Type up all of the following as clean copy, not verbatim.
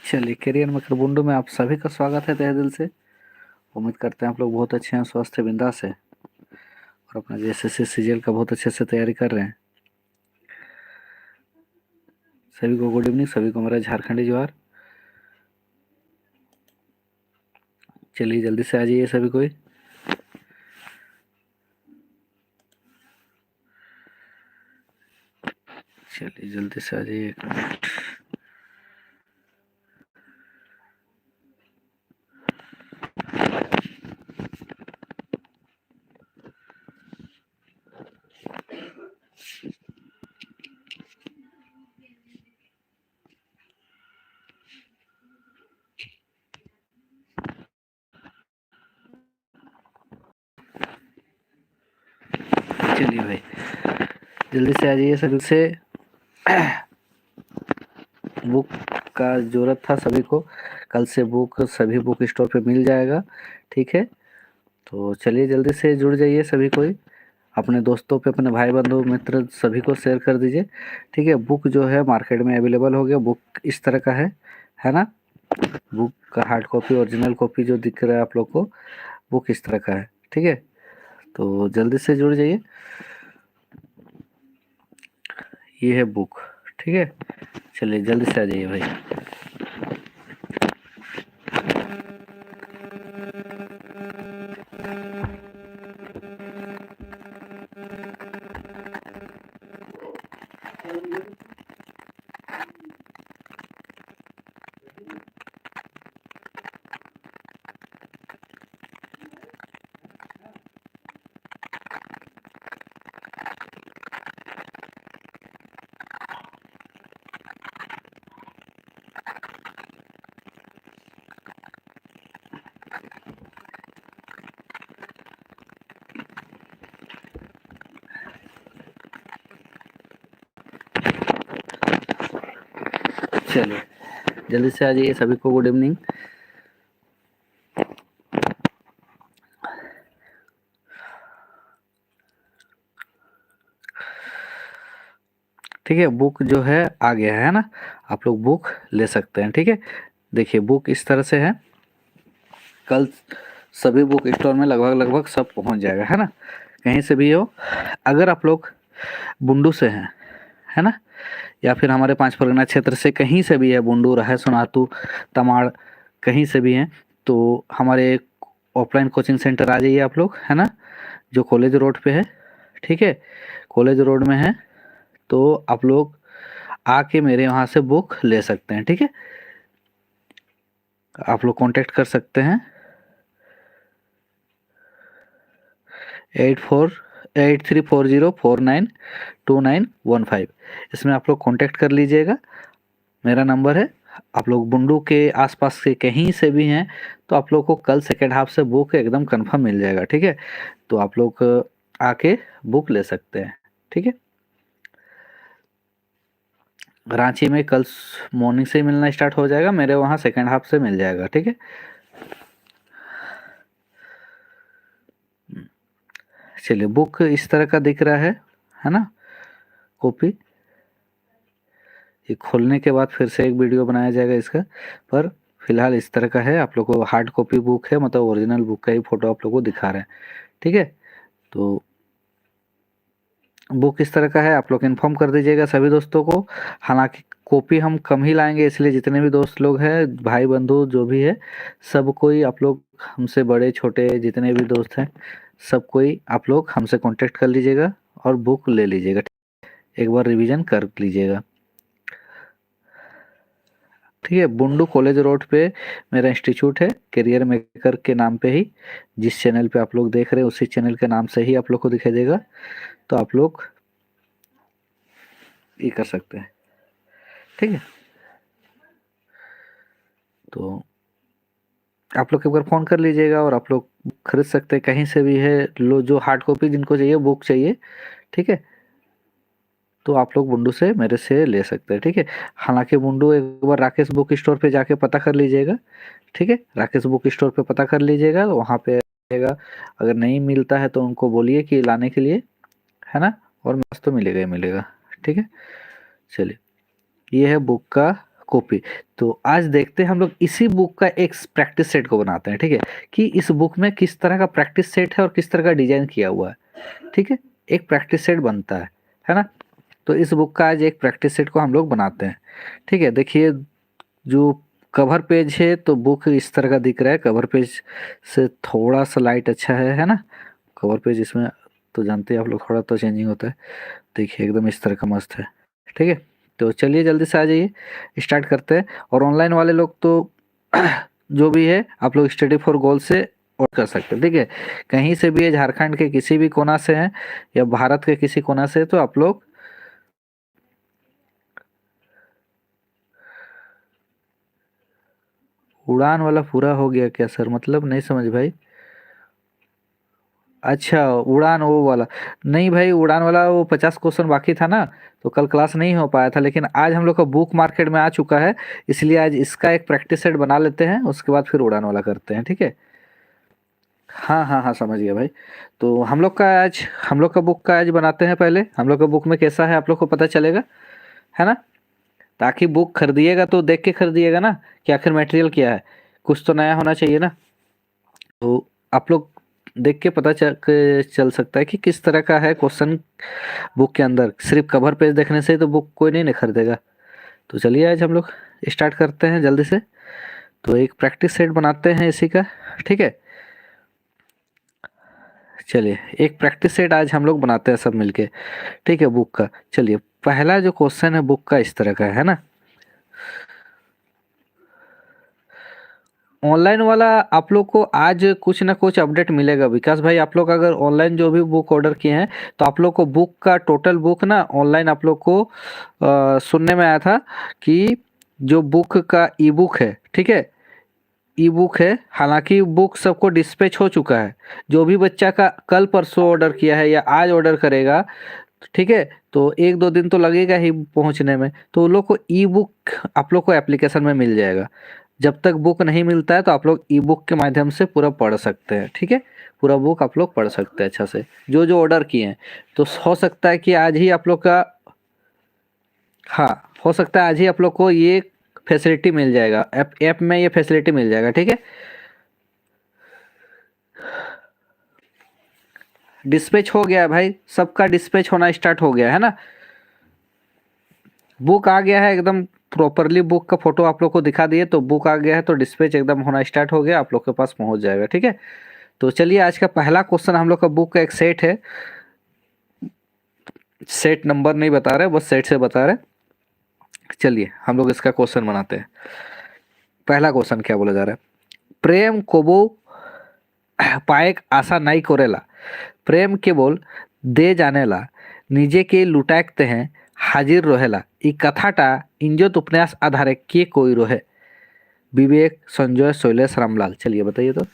चलिए, career maker Bundu में आप सभी का स्वागत है तहे दिल से। उम्मीद करते हैं आप लोग बहुत अच्छे हैं, स्वस्थ है, बिंदास है और अपना एसएससी सीजीएल का बहुत अच्छे से तैयारी कर रहे हैं। सभी को गुड इवनिंग, सभी को मेरा झारखंडी जोहार। चलिए जल्दी से आ जाइए सभी कोई। चलिए जल्दी से आ जाइए, 1 मिनट। चलिए भाई जल्दी से आ जाइए सभी से। बुक का ज़रूरत था सभी को, कल से बुक सभी बुक स्टोर पे मिल जाएगा, ठीक है। तो चलिए जल्दी से जुड़ जाइए सभी कोई, अपने दोस्तों पे, अपने भाई बंधु मित्र सभी को शेयर कर दीजिए, ठीक है। बुक जो है मार्केट में अवेलेबल हो गया। बुक इस तरह का है ना। बुक का हार्ड कॉपी, ओरिजिनल कॉपी जो दिख रहा है आप लोग को, बुक इस तरह का है, ठीक है। तो जल्दी से जुड़ जाइए, ये है बुक, ठीक है। चलिए जल्दी से आ जाइए भाई। चलिए जल्दी से आ जाइए, सभी को गुड इवनिंग। ठीक है, बुक जो है आ गया है ना, आप लोग बुक ले सकते हैं, ठीक है। देखिए बुक इस तरह से है, कल सभी बुक स्टोर में लगभग सब पहुंच जाएगा, है ना। कहीं से भी हो, अगर आप लोग बुंडू से हैं, है ना, या फिर हमारे 5 परगना क्षेत्र से कहीं से भी है, बुंडू, रहे, सोनातू, तमाड़, कहीं से भी हैं, तो हमारे ऑफलाइन कोचिंग सेंटर आ जाइए आप लोग, है ना, जो कॉलेज रोड पे है, ठीक है। कॉलेज रोड में है, तो आप लोग आके मेरे वहाँ से बुक ले सकते हैं, ठीक है। आप लोग कांटेक्ट कर सकते हैं 848340492915। इसमें आप लोग कांटेक्ट कर लीजिएगा, मेरा नंबर है। आप लोग बुंडू के आसपास से कहीं से भी हैं, तो आप लोग को कल सेकेंड हाफ से बुक एकदम कंफर्म मिल जाएगा, ठीक है। तो आप लोग आके बुक ले सकते हैं, ठीक है। रांची में कल मॉर्निंग से ही मिलना स्टार्ट हो जाएगा, मेरे वहाँ सेकेंड हाफ से मिल जाएगा, ठीक है। चलिए बुक इस तरह का दिख रहा है ना, कॉपी। ये खोलने के बाद फिर से एक वीडियो बनाया जाएगा इसका, पर फिलहाल इस तरह का है। आप लोग को हार्ड कॉपी बुक है, मतलब ओरिजिनल बुक का ही फोटो आप लोग को दिखा रहे हैं, ठीक है। तो बुक इस तरह का है, आप लोग इन्फॉर्म कर दीजिएगा सभी दोस्तों को। हालांकि कॉपी हम कम ही लाएंगे, इसलिए जितने भी दोस्त लोग हैं, भाई बंधु जो भी है, सब कोई आप लोग हमसे, बड़े छोटे जितने भी दोस्त हैं, सब कोई आप लोग हमसे कांटेक्ट कर लीजिएगा और बुक ले लीजिएगा, एक बार रिवीजन कर लीजिएगा, ठीक है। बुंडू कॉलेज रोड पे मेरा इंस्टीट्यूट है, करियर मेकर के नाम पे ही। जिस चैनल पे आप लोग देख रहे हैं उसी चैनल के नाम से ही आप लोग को दिखाई देगा, तो आप लोग ये कर सकते हैं, ठीक है। तो आप लोग एक बार फ़ोन कर लीजिएगा और आप लोग खरीद सकते हैं कहीं से भी है। लो, जो हार्ड कॉपी जिनको चाहिए, बुक चाहिए, ठीक है, तो आप लोग बुंडू से मेरे से ले सकते हैं, ठीक है। हालांकि बुंडू एक बार राकेश बुक स्टोर पे जाके पता कर लीजिएगा, ठीक है। राकेश बुक स्टोर पे पता कर लीजिएगा, वहाँ पे आएगा। अगर नहीं मिलता है तो उनको बोलिए कि लाने के लिए, है ना, और मस्त तो मिलेगा ही मिलेगा, ठीक है। चलिए, ये है बुक का कॉपी। तो आज देखते हैं हम लोग इसी बुक का एक प्रैक्टिस सेट को बनाते हैं, ठीक है, कि इस बुक में किस तरह का प्रैक्टिस सेट है और किस तरह का डिजाइन किया हुआ है, ठीक है, एक प्रैक्टिस सेट बनता है ना। तो इस बुक का आज एक प्रैक्टिस सेट को हम लोग बनाते हैं, ठीक है। देखिए जो कवर पेज है तो बुक इस तरह का दिख रहा है, कवर पेज से थोड़ा सा लाइट अच्छा है ना। कवर पेज इसमें तो जानते हैं आप लोग थोड़ा तो चेंजिंग होता है। देखिए एकदम इस तरह का मस्त है, ठीक है। तो चलिए जल्दी से आ जाइए, स्टार्ट करते हैं। और ऑनलाइन वाले लोग तो जो भी है आप लोग स्टडी फॉर गोल से और कर सकते हैं, ठीक है। कहीं से भी है, झारखंड के किसी भी कोना से हैं या भारत के किसी कोना से, तो आप लोग उड़ान वाला पूरा हो गया क्या सर, मतलब नहीं समझ भाई। अच्छा उड़ान वो वाला, नहीं भाई उड़ान वाला वो 50 क्वेश्चन बाकी था ना, तो कल क्लास नहीं हो पाया था। लेकिन आज हम लोग का बुक मार्केट में आ चुका है, इसलिए आज इसका एक प्रैक्टिस सेट बना लेते हैं, उसके बाद फिर उड़ान वाला करते हैं, ठीक है। हाँ हाँ हाँ समझ गया भाई। तो हम लोग का बुक का आज बनाते हैं। पहले हम लोग का बुक में कैसा है आप लोग को पता चलेगा, है ना। ताकि बुक खरीदिएगा तो देख के खरीदिएगा ना कि आखिर मटेरियल क्या है, कुछ तो नया होना चाहिए ना। तो आप लोग देख के पता चल सकता है कि किस तरह का है क्वेश्चन बुक के अंदर। सिर्फ कवर पेज देखने से ही तो बुक कोई नहीं खरीदेगा। तो चलिए आज हम लोग स्टार्ट करते हैं जल्दी से। तो एक प्रैक्टिस सेट बनाते हैं इसी का, ठीक है। चलिए एक प्रैक्टिस सेट आज हम लोग बनाते हैं सब मिलके, ठीक है, बुक का। चलिए पहला जो क्वेश्चन है बुक का इस तरह का है ना। ऑनलाइन वाला आप लोग को आज कुछ ना कुछ अपडेट मिलेगा विकास भाई। आप लोग अगर ऑनलाइन जो भी बुक ऑर्डर किए हैं तो आप लोग को बुक का टोटल बुक ना ऑनलाइन आप लोग को सुनने में आया था कि जो बुक का ई बुक है, ठीक है, ई बुक है। हालांकि बुक सबको डिस्पैच हो चुका है। जो भी बच्चा का कल परसों ऑर्डर किया है या आज ऑर्डर करेगा, ठीक है, तो एक दो दिन तो लगेगा ही पहुंचने में। तो उन लोग को ई बुक आप लोग को एप्लीकेशन में मिल जाएगा। जब तक बुक नहीं मिलता है तो आप लोग ई बुक के माध्यम से पूरा पढ़ सकते हैं, ठीक है। पूरा बुक आप लोग पढ़ सकते हैं अच्छा से, जो जो ऑर्डर किए हैं। तो हो सकता है कि आज ही आप लोग का, हाँ, हो सकता है आज ही आप लोग को ये फैसिलिटी मिल जाएगा, ऐप में ये फैसिलिटी मिल जाएगा, ठीक है। डिस्पैच हो गया है भाई, सबका डिस्पैच होना स्टार्ट हो गया है ना। बुक आ गया है एकदम प्रॉपरली, बुक का फोटो आप लोग को दिखा दिए तो बुक आ गया है, तो डिस्पैच एकदम होना स्टार्ट हो गया, आप लोग के पास पहुंच जाएगा, ठीक है। तो चलिए आज का पहला क्वेश्चन हम लोग का बुक का एक सेट है। सेट नंबर नहीं बता रहे, बस सेट से बता रहे। चलिए हम लोग इसका क्वेश्चन बनाते हैं। पहला क्वेश्चन क्या बोला जा रहा है, प्रेम कोबो पाएक आशा नहीं करेला, प्रेम केवल दे जानेला, নিজে কে লুটাইতে हैं हाजिर रहेला, ई कथाटा इंजत उपन्यास आधारे के कोई रहे। विवेक, संजय, शैलेश, रामलाल। चलिए बताइए तो।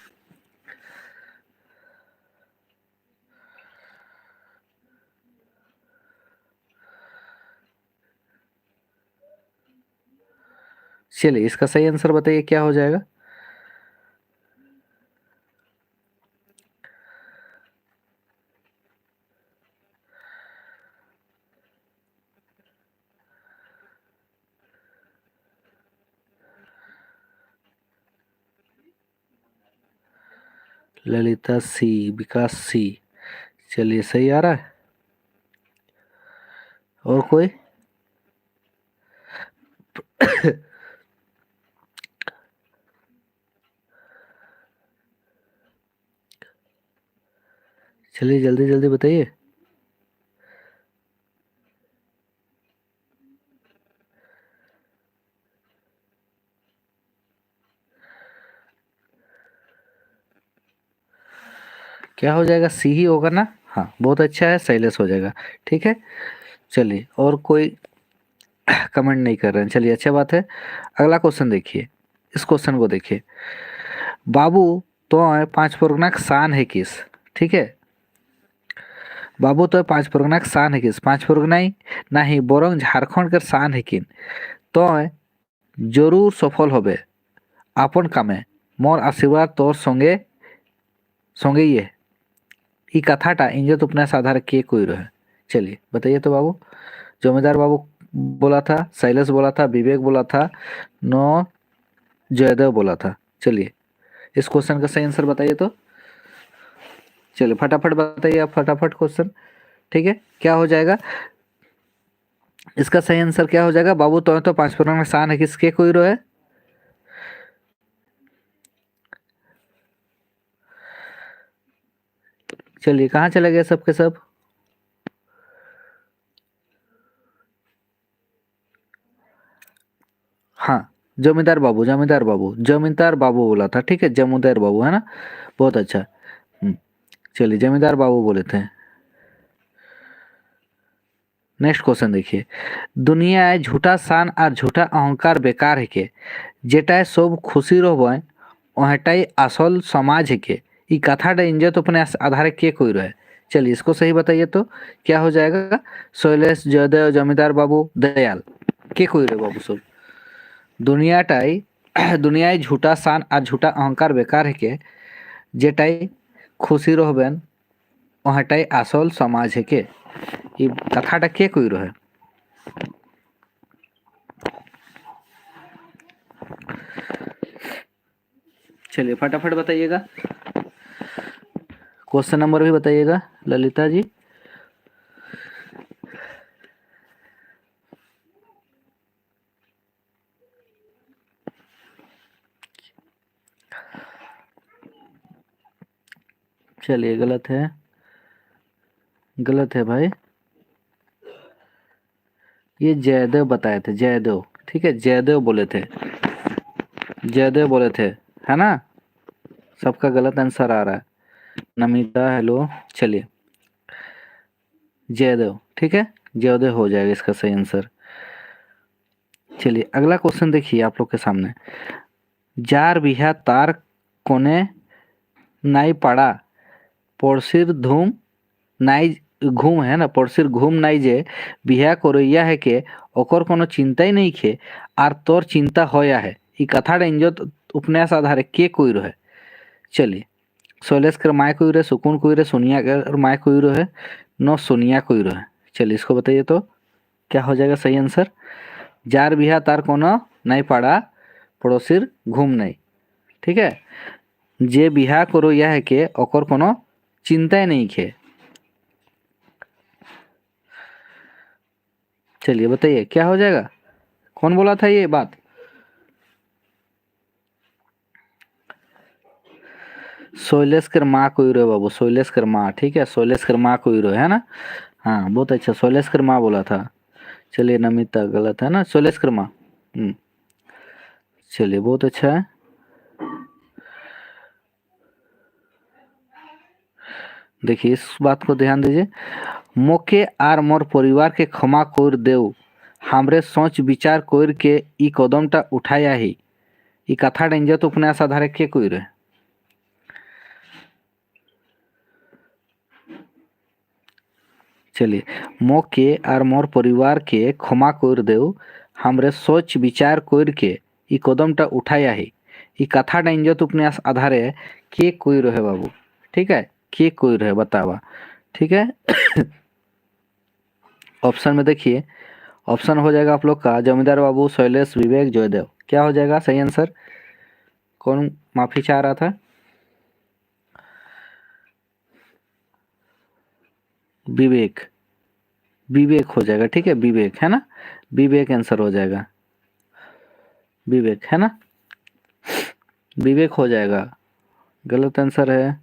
चलिए इसका सही आंसर बताइए क्या हो जाएगा। ललिता सी, विकास सी। चलिए सही आ रहा है। और कोई। चलिए जल्दी जल्दी बताइए। क्या हो जाएगा, सी ही होगा ना। हाँ बहुत अच्छा है, शैलेश हो जाएगा, ठीक है। चलिए और कोई कमेंट नहीं कर रहे हैं, चलिए अच्छा बात है। अगला क्वेश्चन देखिए, इस क्वेश्चन को देखिए। बाबू तो 5 परगना शान है किस, ठीक है। बाबू तो 5 परगना शान है किस, 5 परगनाई नहीं बरং झारखंड के शान है किन। तो जरूर सफल होबे आपन कामे, मोर आशीर्वाद तोर संगे संगे ये, ई कथाटा इंजत उपन्यास आधार के कोई रहे। चलिए बताइए तो बाबू, जमींदार बाबू बोला था, शैलेश बोला था, विवेक बोला था, नो जयदेव बोला था। चलिए इस क्वेश्चन का सही आंसर बताइए तो। चलिए फटाफट बताइए आप, फटाफट क्वेश्चन। ठीक है, क्या हो जाएगा इसका सही आंसर? क्या हो जाएगा बाबू? तो पांच प्रकार में शान है किसके कोई रो है? चलिए कहाँ चले गए सबके सब? हाँ, जमींदार बाबू, जमींदार बाबू, जमींदार बाबू बोला था। ठीक है, जमींदार बाबू है ना, बहुत अच्छा। चलिए जमींदार बाबू बोले थे। नेक्स्ट क्वेश्चन देखिए, दुनिया झूठा शान और झूठा अहंकार बेकार है के, जेटाय सब खुशी रहबे वहटाई असल समाज है के, ई कथाटा इंजत अपने आधारे के कोई रहे। चलिए इसको सही बताइए तो क्या हो जाएगा? शैलेश, जयदेव, जमींदार बाबू, दयाल, के कोई रहे बाबू सब? दुनियाटाई दुनियाय झूठा शान और झूठा अहंकार बेकार है के, जेटाई खुशी रहबेन वहटाई असल समाज है के, ई कथाटा के कोई रहे? चलिए फटाफट बताइएगा, क्वेश्चन नंबर भी बताइएगा ललिता जी। चलिए गलत है, गलत है भाई, ये जयदेव बताए थे, जयदेव। ठीक है, जयदेव बोले थे, जयदेव बोले थे, है ना? सबका गलत आंसर आ रहा है। नमिता हेलो। चलिए जयदेव, ठीक है, जयदेव हो जाएगा इसका सही आंसर। चलिए अगला क्वेश्चन देखिए आप लोग के सामने, जार बिहा तार कोने नाई पड़ा पड़ोसिर धूम नाई घूम, है ना, पड़ोसिर घूम नाई जे बिहा करैया है के ओकर कोनो चिंता ही नहीं खे आर तोर चिंता होया है, ई कथाटा इंजत उपन्यास आधारे के कोई रहे? चलिए शैलेश कर माय कोई रहे, सुकून कोई रहे, सोनिया कर माय कोई रहे, नो सोनिया कोई रहे। चलिए इसको बताइए तो क्या हो जाएगा सही आंसर? जार बिहा तार कोनो नहीं पड़ा पड़ोसिर घूम नहीं। ठीक है, जे बिहा करो यह है के ओकर कोनो चिंता नहीं खे। चलिए बताइए क्या हो जाएगा, कौन बोला था ये बात? शैलेश कर माँ कोई रो बाबू, शैलेश कर माँ। ठीक है, शैलेश कर माँ कोई रो, है ना? हाँ बहुत अच्छा, शैलेश कर माँ बोला था। चलिए नमिता गलत है ना, शैलेश कर माँ। चलिए बहुत अच्छा है। देखिए इस बात को ध्यान दीजिए, मोके आर मोर परिवार के क्षमा कर देव हमरे सोच विचार कर के ई कदमटा उठाया ही, ई कथा डेंजत उपन्यास आधारे के कोई रहे? चलिए, मोके आर मोर परिवार के क्षमा कर देव हमरे सोच विचार कर के ई कदमटा उठाया ही, ई कथा डेंजत उपन्यास आधारे के कोई रहे बाबू? ठीक है, के कोई रहे बतावा। ठीक है, ऑप्शन में देखिए, ऑप्शन हो जाएगा आप लोग का जमींदार बाबू, शैलेश, विवेक, जयदेव। क्या हो जाएगा सही आंसर? कौन माफी चाह रहा था? विवेक, विवेक हो जाएगा। ठीक है, विवेक है ना, विवेक आंसर हो जाएगा, विवेक है ना, विवेक हो जाएगा। गलत आंसर है,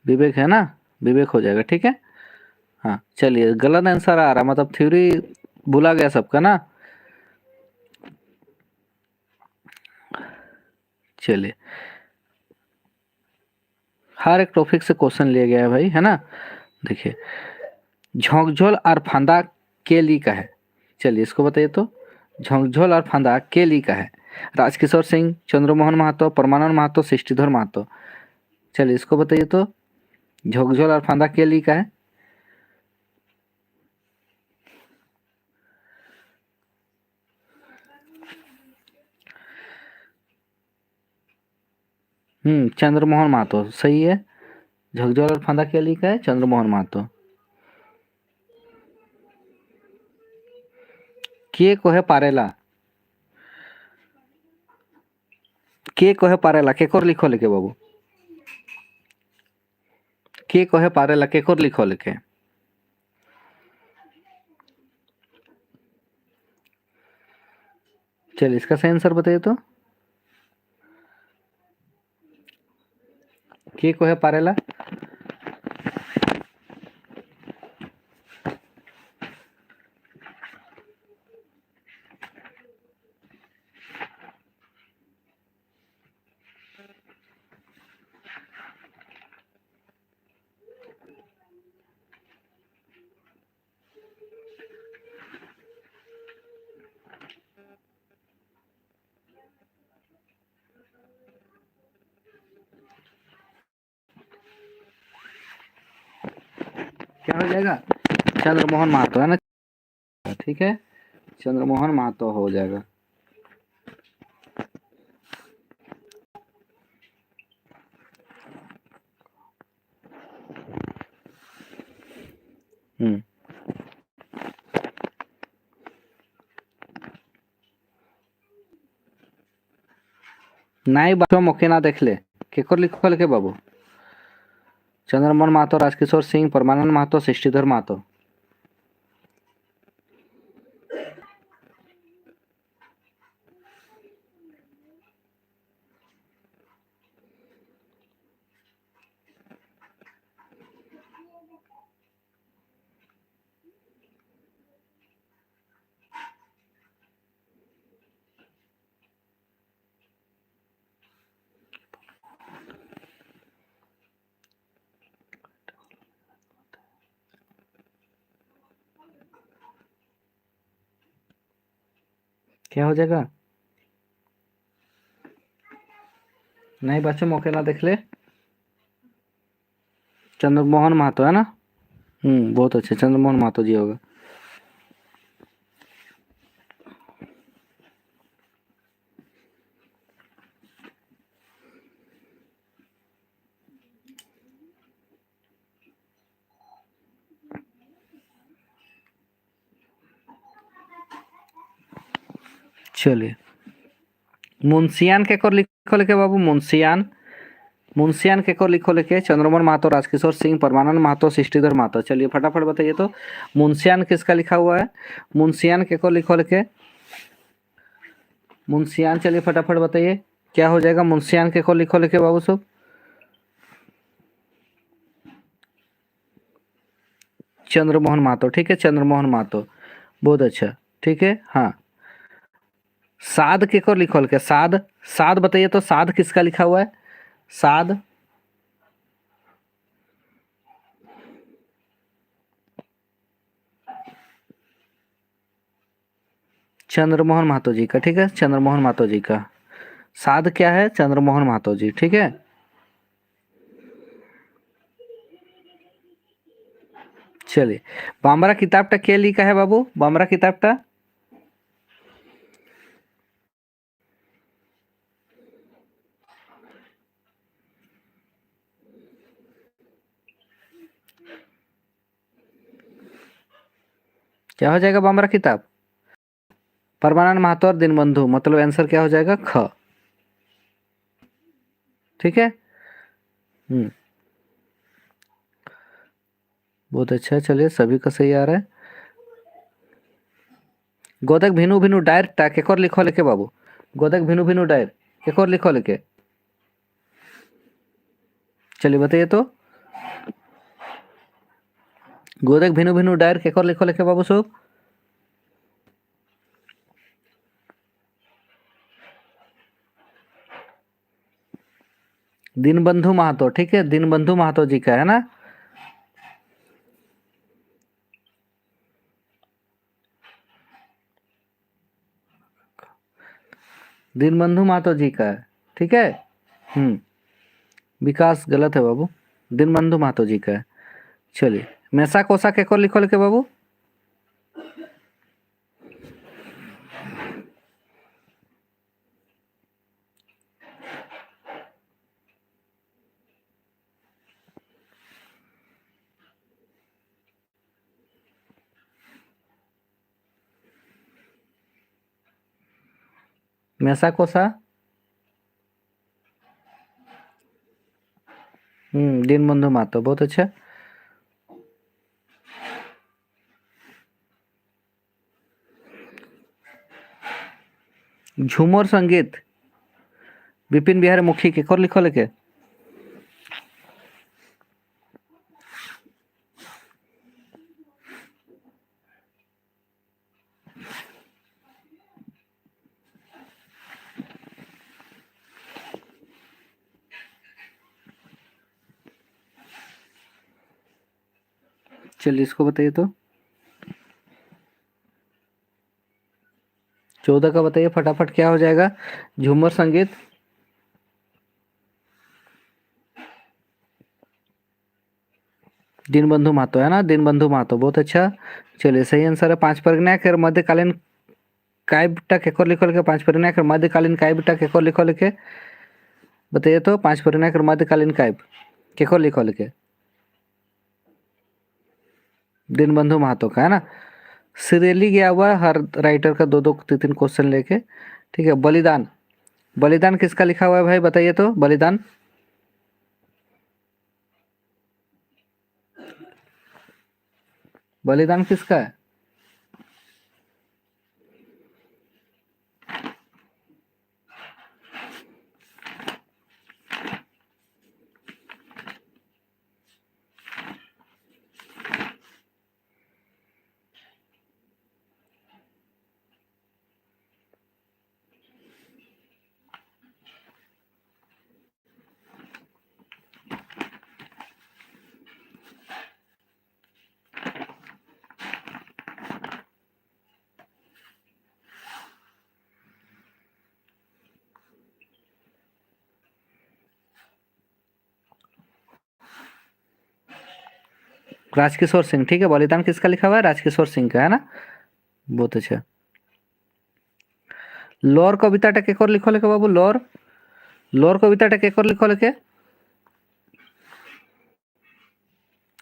विवेक है ना, विवेक हो जाएगा। ठीक है, हाँ चलिए गलत आंसर आ रहा, मतलब थ्योरी भूला गया सबका ना। चलिए हर एक टॉपिक से क्वेश्चन लिया गया है भाई, है ना? देखिए झोंकझोल और फंदा के ली का है। चलिए इसको बताइए तो, झोंकझोल और फंदा के ली का है? राजकिशोर सिंह, चंद्रमोहन महतो, परमानंद महतो, सृष्टिधर महतो। चलिए इसको बताइए तो, झोंकझोल और फंदा के ली का है? चंद्रमोहन महतो सही है, झोंकझोल और फंदा के ली का है चंद्रमोहन महतो। କିଏ କହେ ପାରେଲା? କିଏ କହେ ପାରେଲା କେକର लिखो लिखे बाबू? किए कहे पारेला केकर लिखो लिखे? चलिए इसका सही आंसर बताइए तो। किए कहे पारेला? क्या हो जाएगा? चंद्रमोहन महतो है ना, ठीक है, चंद्रमोहन महतो हो जाएगा। नाई बाबू मौके ना देख ले केकर लिखो लिखे बाबू? चंद्रमोहन महतो, राजकिशोर सिंह, परमानंद महतो, सृष्टिधर महतो। क्या हो जाएगा? नहीं बच्चों मौके ना देख ले, चंद्रमोहन महतो है ना। बहुत अच्छे, चंद्रमोहन महतो जी होगा। चलिए मुंशियान केकर लिखो लिखे बाबू? मुंशियान, मुंशियान केकर लिखो लिखे? चंद्रमोहन महतो, राजकिशोर सिंह, परमानंद महतो, सृष्टिधर महतो। चलिए फटाफट बताइए तो, मुंशियान किसका लिखा हुआ है? मुंशियान केकर लिखो लिखे? मुंशियान, चलिए फटाफट बताइए क्या हो जाएगा? मुंशियान केकर लिखो लिखे बाबू सब? चंद्रमोहन महतो, ठीक है, चंद्रमोहन महतो, बहुत अच्छा, ठीक है। हाँ, साध केकर लिखो लिखे? साध, साध बताइए तो, साध किसका लिखा हुआ है? साध, चंद्रमोहन महतो जी का, ठीक है, चंद्रमोहन महतो जी का। साध क्या है? चंद्रमोहन महतो जी, ठीक है। चलिए बामरा किताबटा के लिखा है बाबू? बामरा किताबटा क्या हो जाएगा? बामरा किताब परमानंद महतो और दीनबंधु, मतलब आंसर क्या हो जाएगा? ख, ठीक है। बहुत अच्छा, चलिए सभी का सही आ रहा है। गोदक भिनु भिनु डायर टा केकर लिखो लिखे बाबू? गोदक भिनु भिनु डायर केकर लिखो लिखे? चलिए बताइए तो, गोदक भिनु भिनु डायर केकर लिखो लिखे बाबू सब? दीनबंधु महतो, ठीक है, दीनबंधु महतो जी का है ना। दीनबंधु महतो जी का है, ठीक है। विकास गलत है बाबू, दीनबंधु महतो जी का है। चलिए मैसा कोसा केकर लिखो लिखे बाबू? मैसा कोसा। दीनबंधु महतो, बहुत अच्छा। झूमर संगीत विपिन बिहारी मुखी के कर लिखो लेके। चलिए इसको बताइए तो। 14 का बताइए फटाफट, क्या हो जाएगा? झूमर संगीत। दीनबंधु महतो है ना, दीनबंधु महतो, बहुत अच्छा। चलिए सही आंसर है। पांच परगना के मध्यकालीन काव्य केकर लिखो लिखे। पांच परगना के मध्यकालीन काव्य केकर लिखो लिखे, बताइए तो। पांच परगना के मध्यकालीन काव्य केकर लिखो लिखे। दीनबंधु महतो का है ना। सीरियली गया हुआ है हर राइटर का, दो दो तीन तीन क्वेश्चन लेके। ठीक है। बलिदान, बलिदान किसका लिखा हुआ है भाई, बताइए तो। बलिदान, बलिदान किसका है? राजकिशोर सिंह। ठीक है। बलिदान किसका लिखा हुआ है? राजकिशोर सिंह का है ना, बहुत अच्छा। लोर कविताटा केकर लिखो लेके बाबू, लोर, लोर कविताटा केकर लिखो लेके।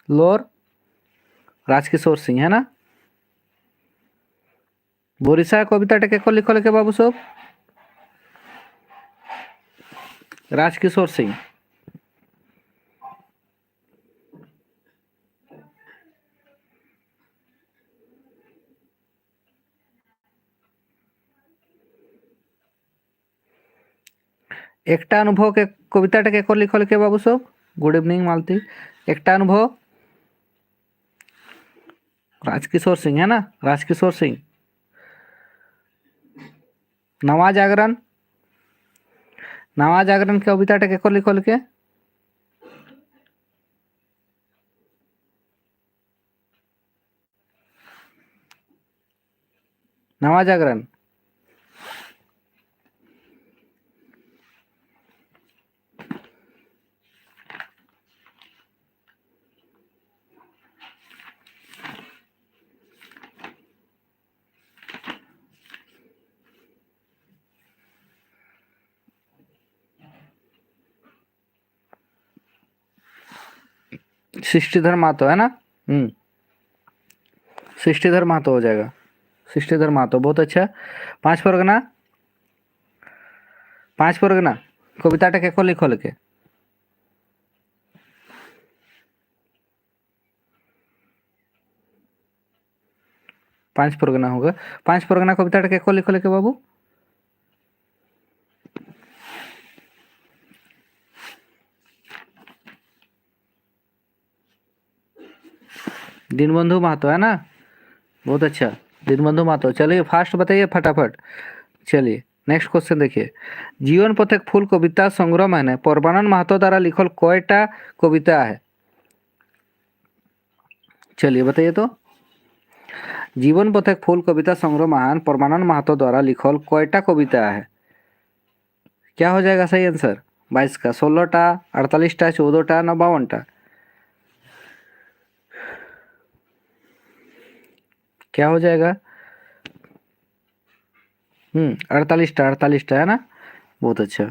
लोर राजकिशोर सिंह है ना। बोरिसा कविताटा केकर लिखो लेके बाबू सब, राजकिशोर सिंह। एकटा अनुभव के कविताटा केकर लिखो लेके बाबू सब। गुड इवनिंग मालती। एकटा अनुभव, राजकिशोर सिंह है ना, राजकिशोर सिंह। नवा जागरण, नवा जागरण के कविताटा केकर लिखो लेके। नवा जागरण, सृष्टिधर महतो है ना। सृष्टिधर महतो हो जाएगा, सृष्टिधर महतो, बहुत अच्छा। पांच परगना, पांच परगना कविताटा केकर लिखो लेके। पांच परगना होगा। पांच परगना कविताटा केकर लिखो लेके बाबू। दीनबंधु महतो है ना, बहुत अच्छा। दीनबंधु महतो। चलिए फास्ट बताइए फटाफट। चलिए नेक्स्ट क्वेश्चन देखिए। जीवन पथ एक फूल कविता संग्रह मैंने परमानंद महतो द्वारा लिखल कयटा कविता है? चलिए बताइए तो। जीवन पथ एक फूल कविता संग्रह महान परमानंद महतो द्वारा लिखल कयटा कविता है? क्या हो जाएगा सही आंसर? 22 का, 16टा, 48टा, 14टा ना 52टा? क्या हो जाएगा? 48टा, 48टा है ना, बहुत अच्छा।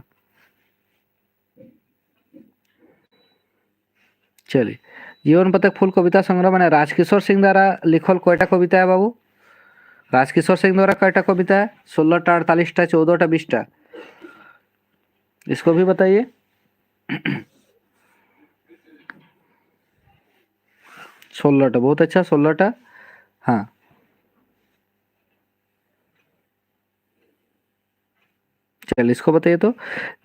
चलिए जीवन पथ एक फूल कविता संग्रह मैंने राजकिशोर सिंह द्वारा लिखल कयटा कविता है बाबू? राजकिशोर सिंह द्वारा कयटा कविता है? 16टा, 48टा, 14टा, 20टा? इसको भी बताइए। 16टा, बहुत अच्छा, 16टा। हाँ, चल इसको बताइए तो।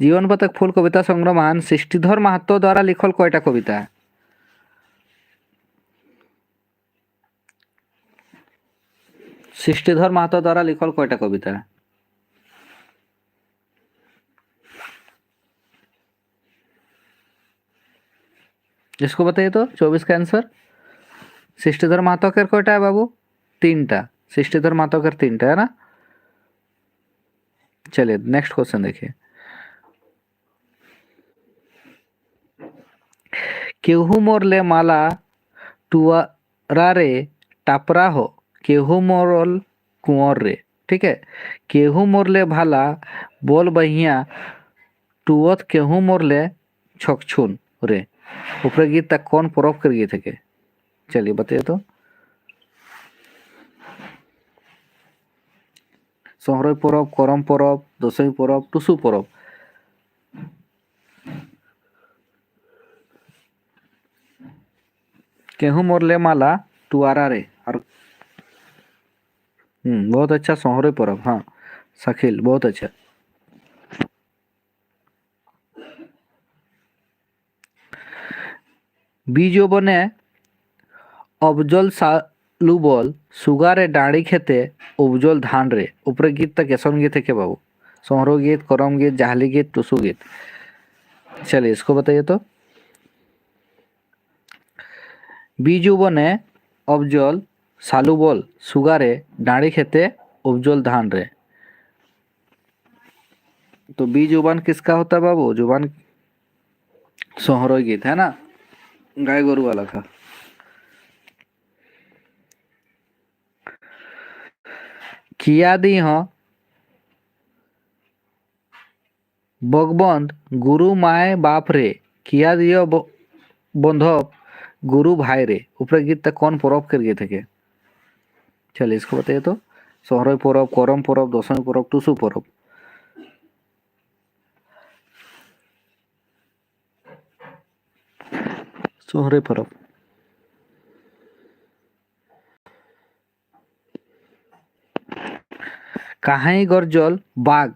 जीवन पथक फूल कविता संग्रह महान सृष्टिधर महतो द्वारा लिखल कयटा कविता है? सृष्टिधर महतो द्वारा लिखल कयटा कविता है? इसको बताइए तो। 24 का आंसर। सृष्टिधर महतो के कयटा है बाबू? 3टा। सृष्टिधर महतो के 3टा है ना। चलिए नेक्स्ट क्वेश्चन देखिए। केहू मोरले माला टुअरा रे टापरा हो, केहू मोरल कुंवर रे। ठीक है। केहू मोरले भाला बोल बहिया टुअत केहू मोरले छकछुन रे। ऊपर गीत तक कौन परब कर गीत है? चलिए बताइए तो। सोहरई परब, करम परब, दशमी परब, टुसु परब? केहू मोरले माला टुआरा रे और बहुत अच्छा, सोहरई परब। हाँ शकील, बहुत अच्छा। बीजो बने अबजल सालू बोल सुगारे डाड़ी खेते उपजल धान रे। ऊपर गीत तक कैसन गीत है के बाबू? सोहरो गीत, करम गीत, जाहली गीत, टुसु गीत? चलिए इसको बताइए तो। बीजू बने अबजल सालू बोल सुगारे डाड़ी खेते उपजल धान रे। तो बी जुबान किसका होता है बाबू? जुबान सोहरोई गीत है ना, गाय गोरु वाला का। किया दी हो बगबंद गुरु माए बाप रे, किया दियो बंधप गुरु भाई रे। ऊपर गीत तक कौन परब कर गए थे? चलिए इसको बताइए तो। सोहरोई परब, करम परब, दशमी परब, टुसु परब? सोहरोई परब। काहाई गरजल बाघ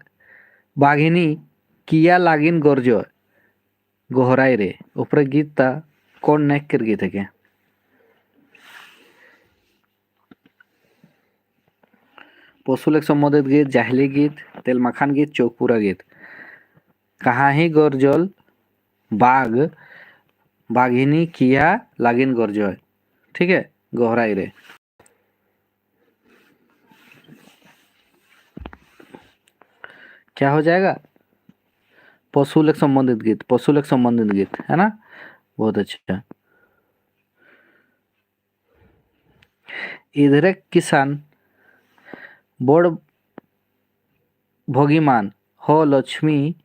बाघिनी किया लागिन गरज गोहराई रे। ऊपर गीत ता कौन नेक कर गए थे? पशुलेख संबंधित गीत, जाहली गीत, तेलमाखान गीत, चौकपुरा गीत? कहाँ ही गरजल बाघ बाघिनी किया लागिन गरजय। ठीक है, गोहराई रे। क्या हो जाएगा? पशुलेख संबंधित गीत, पशुलेख संबंधित गीत है ना, बहुत अच्छा। इधर किसान बड़ भगीमान हो लक्ष्मी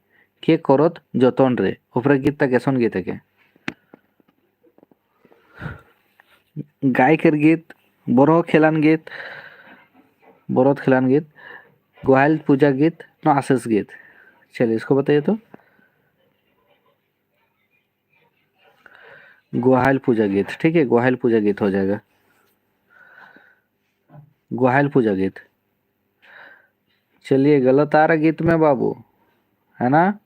के करत जतन रे। ऊपर गीत तक कैसन गीत है के? गायकर गीत, बरो खेलान गीत, बरत खेलान गीत, ग्वाल पूजा गीत, न आशीष गीत? चलिए इसको बताइए तो। ग्वाल पूजा गीत। ठीक है, ग्वाल पूजा गीत हो जाएगा। ग्वाल पूजा गीत। चलिए गलत आ रहा गीत में बाबू, है ना,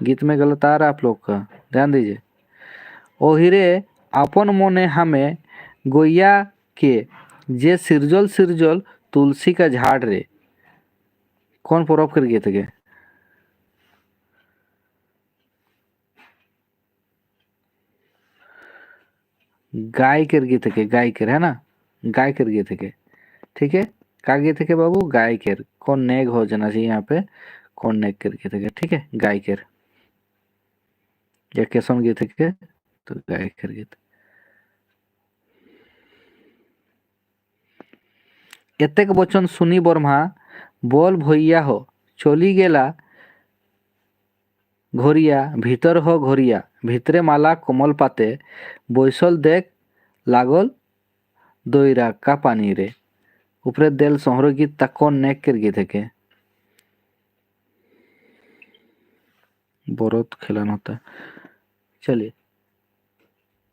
गीत में गलत आ रहा आप लोग का, ध्यान दीजिए। ओहिरे अपन मोने हमें गोया के जे सिरजल सिरजल तुलसी का झाड़ रे। कौन परब कर गए थे? गाय कर गए थे, गाय कर है ना, गाय कर गए थे। ठीक है, का गए थे बाबू? गाय केर। कौन नेग हो जाना चाहिए यहाँ पे, कौन नेग कर गए थे? ठीक है, गाय केर या कैसन गए थे के? तो गाय कर गए थे। एतेक बचन सुनी बर्मा बोल भैया हो चली गेला घोरिया भीतर हो घोरिया भीतरे माला कोमल पाते बैसल देख लागल दईरा का पानी रे। ऊपरे देल सोहरो गीत ता कौन नेक कर गीत है के बोरोत खिलाना होता है। चलिए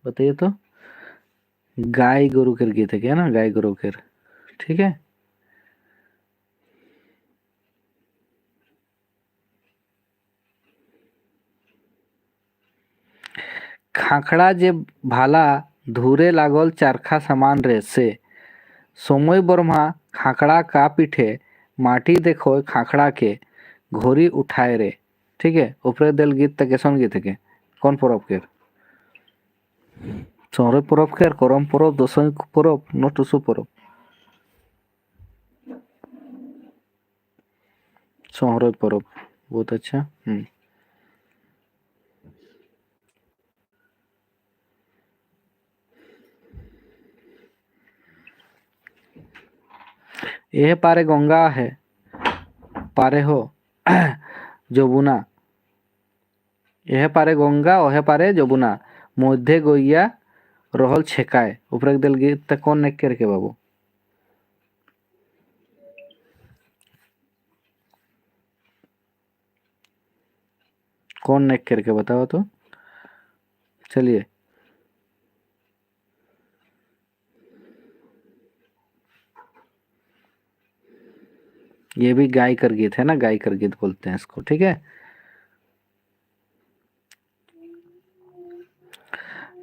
बताइए तो गाय गुरु कर गीत है क्या ना गाय गुरु कर ठीक है। खाखड़ा जे भाला धूरे लागल चारखा समान रे से सोमय बर्मा खाखड़ा का पीठे माटी देखो खाखड़ा के घोरी उठाए रे ठीक है। ऊपरे देल गीत तक कैसन गीत है के कौन परब के सोहरे परब के करम परब दसई परब न टुसु परब सोहरे परब बहुत अच्छा। यह पारे गंगा है पारे हो যমুনা यह पारे गंगा ओहे पारे যমুনা मध्य गैया रहल छेकाए ऊपर दिल गीत तक कौन नेक करके बाबू कौन नेक करके बताओ तो चलिए ये भी गाय कर गीत है ना गाय कर गीत बोलते हैं इसको ठीक है।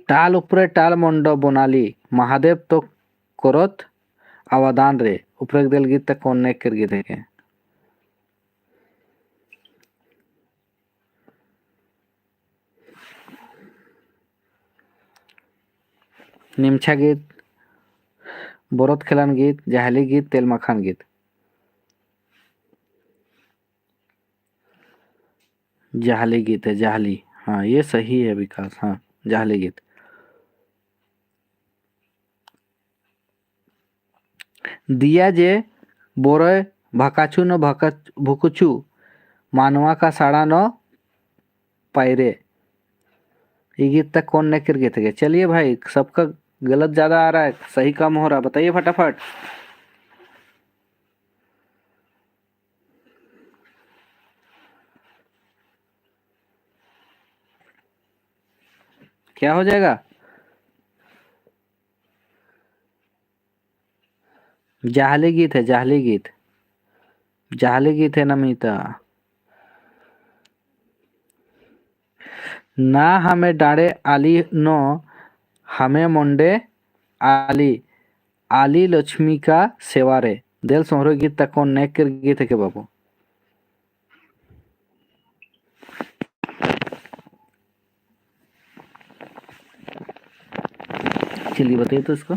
टाल ऊपरे टाल मंडप बनाली महादेव तो करत अवदान रे ऊपर दिल गीत तक कौन नेक कर गीत है के निमछा गीत बोरत खिलान गीत जहली गीत तेल मखान गीत जाहली गीत है जाहली हाँ ये सही है विकास हाँ जाहली गीत। दिया जे बोरे भकाचू न भका भुकुचू मानवा का साड़ा न पायरे ये गीत तक कौन ने कर गए थे चलिए भाई सबका गलत ज्यादा आ रहा है सही कम हो रहा बताइए फटाफट क्या हो जाएगा जाहली गीत है जाहली गीत जाहली गीत है नमिता ना हमें डांडे आली नो हमें मुंडे आली आली लक्ष्मी का सेवारे दिल सोहरो गीत तक कौन नेक कर गीत है के बाबू चलिए बताइए तो इसको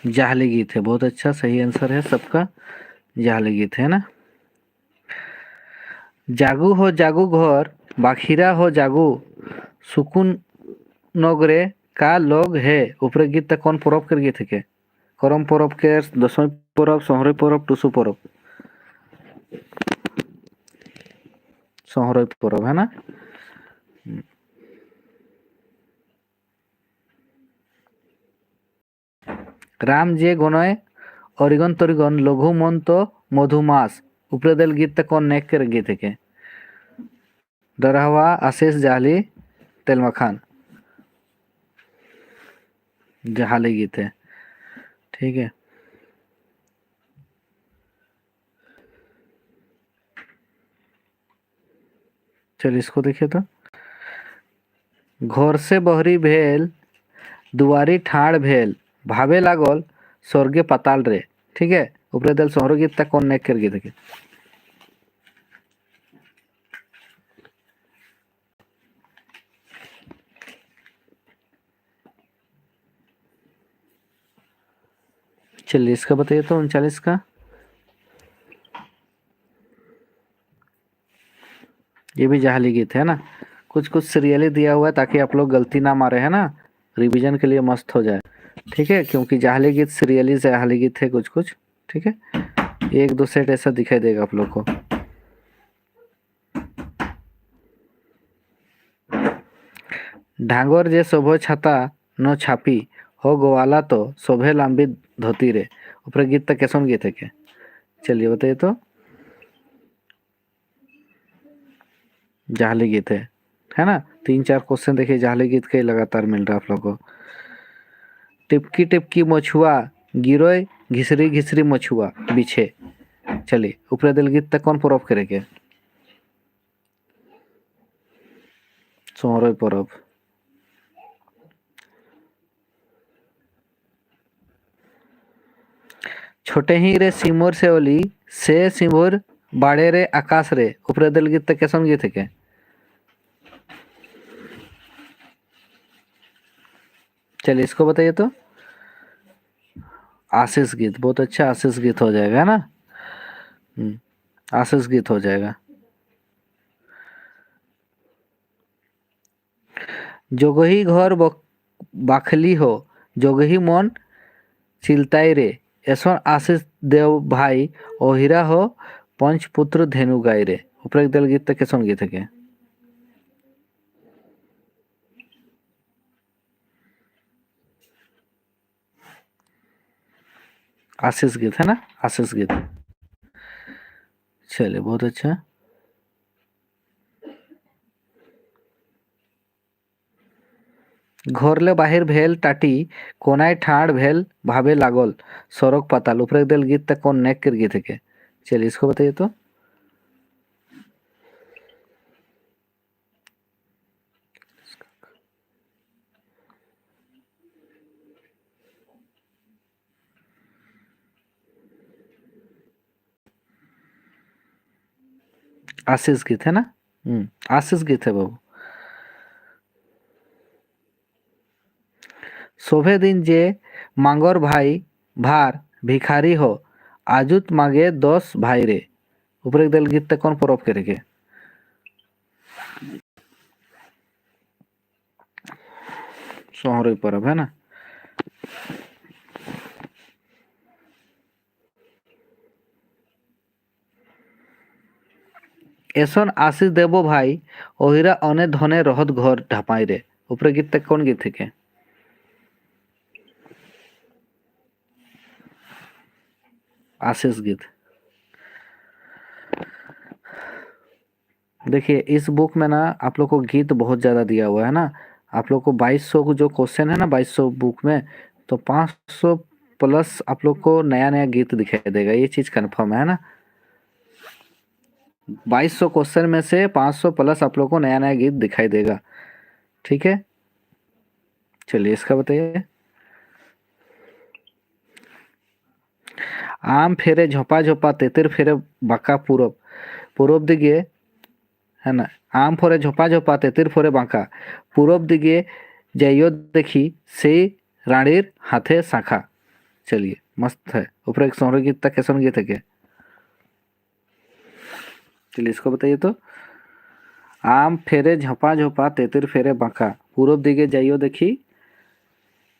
जाहली गीत है बहुत अच्छा सही आंसर है सबका जाहली गीत है ना। जागू हो जागू घर बाखीरा हो जागू सुकुन नगरे का लोग है ऊपर गीत तक कौन परब कर गए थे के करम परब के दसवीं परब सोहरे परब टुसु परब सोहरे परब है ना। राम जे गनय अरिगन तरिगन लघु मंत मधुमास ऊपर दिल गीत तक कौन नेक कर गए थे के डरहवा आशीष जाली तेल मखान जहाली गीत है ठीक है। चलिए इसको देखिए तो घर से बहरी भेल दुआरी ठाड़ भेल भावे लागल स्वर्गे पाताल रे ठीक है ऊपर दल सोहरो गीत तक कौन नेक कर गए थे चलिए इसका बताइए तो 39 का ये भी जाहली गीत है ना कुछ कुछ सीरियली दिया हुआ है ताकि आप लोग गलती ना मारे है ना रिवीजन के लिए मस्त हो जाए ठीक है क्योंकि जाहली गीत सीरियली जाहली गीत है कुछ कुछ ठीक है एक दो सेट ऐसा दिखाई देगा आप लोग को। ढांगर जे शोभो छाता न छापी हो गोवाला तो शोभे लंबी धोती रे। ऊपर गीत तक कैसन गीत है क्या? चलिए बताइए तो। जाहली गीत है ना। 3-4 क्वेश्चन देखिए जाहली गीत के लगातार मिल रहा है आप लोग को। टिपकी टिपकी मछुआ गिरोय घिसरी घिसरी मछुआ बिछे। चलिए ऊपर दिल गीत तक कौन परब करेंगे? सोहरय परब। छोटे ही रे सिमोर से ओली से सिमोर बाड़े रे आकाश रे। ऊपर दिल गीत तक कैसन गीत है क्या? चलिए इसको बताइए तो। आशीष गीत, बहुत अच्छा आशीष गीत हो जाएगा ना। आशीष गीत हो जाएगा। जोगही घर बाखली हो जोगही मन चिलताई रे। ऐसा आशीष देव भाई ओहिरा हो पंचपुत्र धेनु गाय रे। ऊपर एक दल गीत तक कैसन गीत है क्या? आशीष गीत है ना, आशीष गीत। चलिए बहुत अच्छा। घोरले बाहिर भेल टाटी कोनाय ठाड़ भेल भावे लागल सड़क पाताल। ऊपर एक दल गीत तक कौन नेक कर गीत है क्या? चलिए इसको बताइए तो। आशीष गीत है ना। आशीष गीत है बाबू। शोभे दिन जे मांगोर भाई भार भिखारी हो आजुत मांगे 10 भाई रे। ऊपर एक दल गीत तक कौन परब करेंगे? सोहरई परब है ना। एसन आशीष देवो भाई ओहिरा अने धने रहत घर ढापाई रे। ऊपर गीत तक कौन गीत है? आशीष गीत। देखिए इस बुक में ना आप लोग को गीत बहुत ज़्यादा दिया हुआ है ना। आप लोग को 2200 को जो क्वेश्चन है ना 2200 बुक में, तो 500 प्लस आप लोग को नया नया गीत दिखाई देगा, ये चीज़ कंफर्म है ना। 2200 क्वेश्चन में से 500 प्लस आप लोग को नया नया गीत दिखाई देगा। ठीक है, चलिए इसका बताइए। आम फेरे झोपा झोपा तेतिर फेरे बांका पूरब। पूरब दिगे है ना। आम फोरे झोपा झोपा तेतिर फोरे बांका पूरब दिगे जाइयो देखी से रानीर हाथे शाखा। चलिए मस्त है। ऊपर एक सोहर गीत तक कैसन गीत है क्या? चलिए इसको बताइए तो। आम फेरे झोपा झोपा तेतिर फेरे बांका पूरब दिगे जाइयो देखी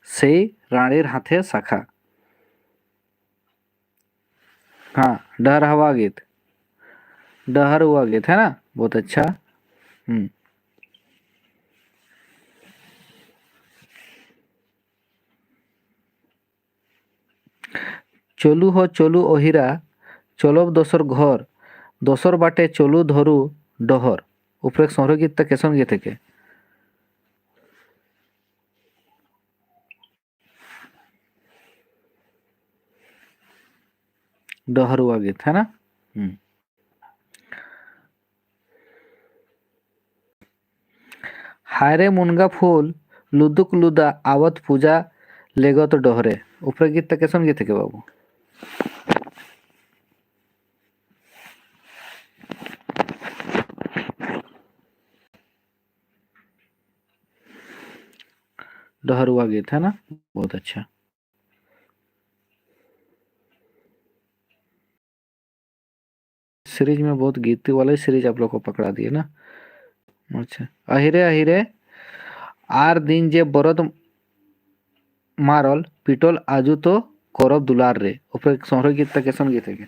से रानीर हाथे शाखा। हाँ डर हवा गीत, डहर हुआ गीत है ना, बहुत अच्छा। हम्म। चलू हो चलू ओहिरा चलब दोसर घर दोसर बाटे चलू धरू डहर। ऊपर एक सोहर गीत तक कैसन गीत है के? डहर हुआ गीत है ना। हायरे मुनगा फूल लुदुक लुदा आवत पूजा लेगत डहरे। ऊपर गीत तक कैसन गीत है के बाबू? डहर हुआ गीत है ना, बहुत अच्छा। सीरीज में बहुत गीत वाले सीरीज आप लोग को पकड़ा दिए ना। अच्छा। अहिरे अहिरे आर दिन जे बरद मारल पिटल आजू तो करब दुलार रे। ऊपर एक सोहर गीत तक कैसन गीत है के?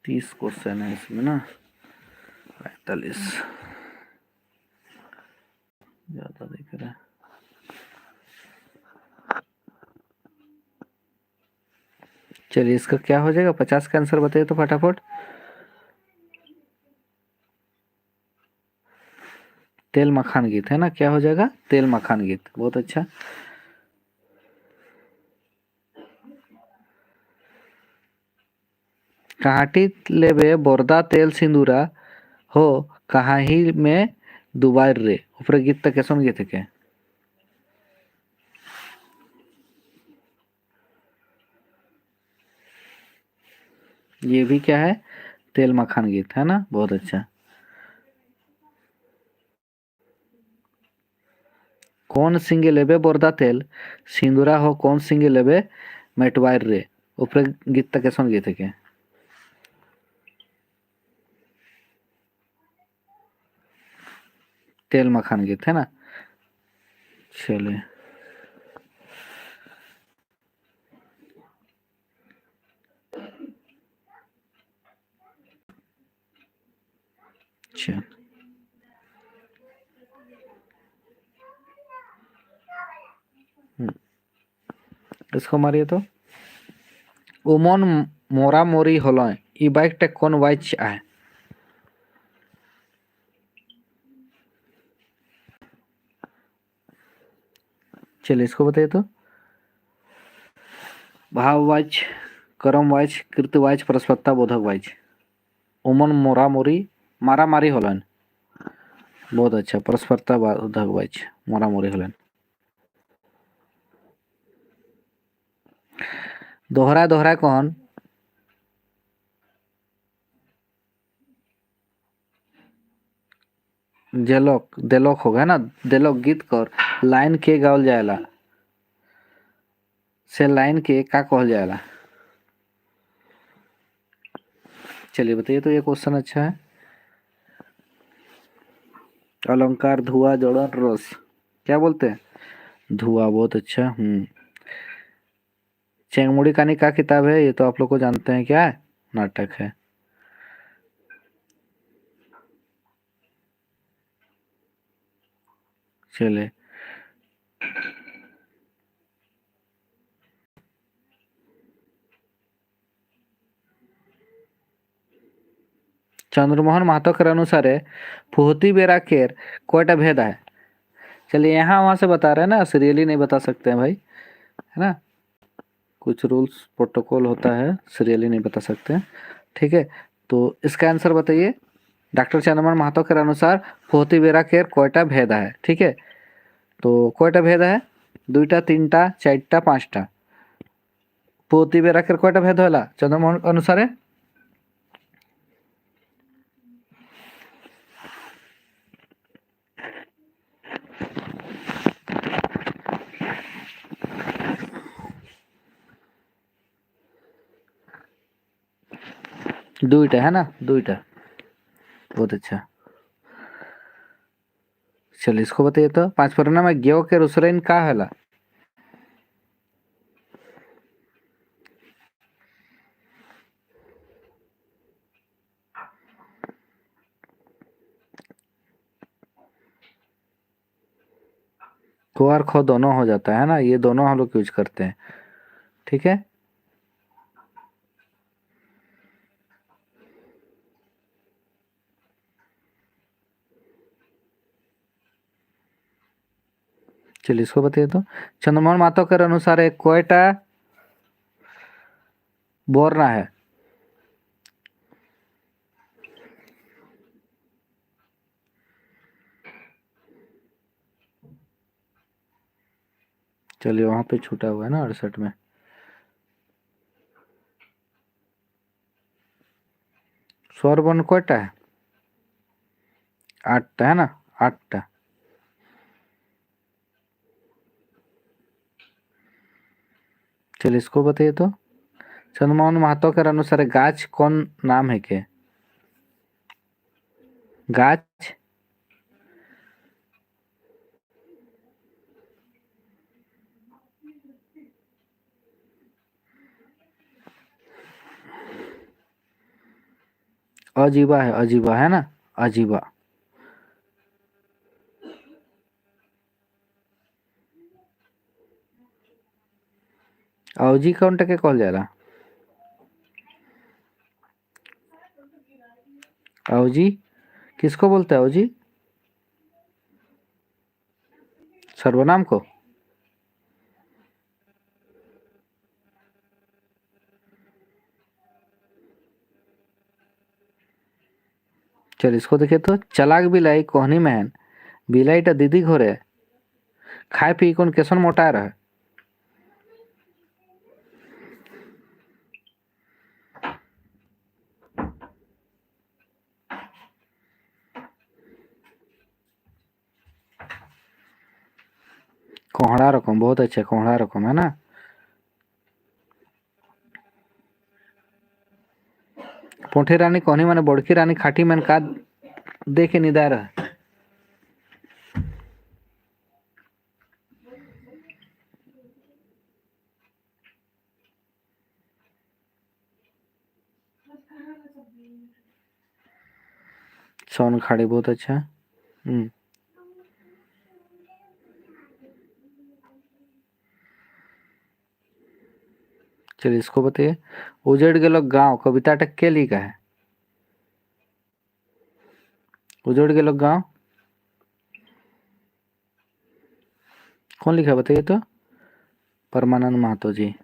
30 क्वेश्चन है इसमें ना, 45 ज्यादा दिख रहा है। चलिए इसका क्या हो जाएगा, 50 का आंसर बताइए तो फटाफट। तेल मखान गीत है ना, क्या हो जाएगा, तेल मखान गीत, बहुत अच्छा। कहाटी लेबे बोरदा तेल सिंदूरा हो कहाही में दुबार रे, ऊपर गीत तक कैसे गीत के, ये भी क्या है, तेल मखान गीत है ना, बहुत अच्छा। कौन सिंगे लेबे बोरदा तेल सिंदूरा हो कौन सिंगे लेबे मेटवार रे, ऊपर गीत तक कैसे गीत के, तेल मखान गीत है ना। चलिए चल, इसको मारिए तो। उमन मोरा मोरी हलय ई बाइक टे कौन वाइच है, चलिए इसको बताइए तो। भाववाच, कर्मवाच, कृतवाच, परस्पत्ता बोधक वाच। उमन मोरा मोरी मारा मारी हलन, बहुत अच्छा, परस्परता बोधक वाच, मोरा मोरी हलन। दोहरा दोहरा कौन, जेलोक देलोक होगा ना, देलोक गीत कर लाइन के गावल जाएला, से लाइन के का कहल जाएला, चलिए बताइए तो, ये क्वेश्चन अच्छा है। अलंकार धुआं जड़न रस, क्या बोलते हैं, धुआं, बहुत अच्छा। चेंगमुड़ी कहानी का किताब है, ये तो आप लोग को जानते हैं, क्या है, नाटक है। चलिए चंद्रमोहन महतो के अनुसार फुहती बेरा केर कोयटा भेद है। चलिए यहाँ वहां से बता रहे हैं ना, सीरियली नहीं बता सकते हैं भाई, है ना, कुछ रूल्स प्रोटोकॉल होता है, सीरियली नहीं बता सकते हैं, ठीक है। तो इसका आंसर बताइए। डॉक्टर चंद्रमोहन महतो के अनुसार फुहती बेरा केर कोयटा भेद है, ठीक है। तो कोयटा भेद है, दुईटा तीनटा चारटा पांचटा, फुहती बेरा केर कोयटा भेद होला चंद्रमोहन अनुसार, दुईटा है ना, दुईटा, बहुत अच्छा। चलिए इसको बताइए तो, पांच परिणाम में गेहूं के रुसरेन का होला, को और खो दोनों हो जाता है ना, ये दोनों हम लोग यूज करते हैं, ठीक है। चलिए इसको बताइए तो, चंद्रमोहन महतो के अनुसार एक कोयटा बोरना है, चलिए वहां पे छूटा हुआ है ना 68 में, स्वर वर्ण कोयटा है, 8टा है ना, 8टा। चलिए इसको बताइए तो, चंद्रमोहन महतो के अनुसार गाछ कौन नाम है के, गाछ, अजीबा है, अजीबा है ना, अजीबा। अवजी कौन टके कहल जाला? अवजी किसको बोलते हैं अवजी? सर्वनाम को? चल इसको देखे तो, चलाक बिलाई कोहनी मैन, बिलाईटा दीदी घरे खाए पी कोन केसन मोटा रहे। कोहड़ा रकम, बहुत अच्छा, कोहड़ा रकम है ना। पोठी रानी कोहनी माने बड़की रानी खाटी मैन का देखे निदा रहे। सोन खाड़ी बहुत अच्छा। चलिए इसको बताइए, उजड़ गेलो गांव कविता टा के लिखा है? उजड़ गेलो गांव कौन लिखा है बताइए तो? परमानंद महतो जी।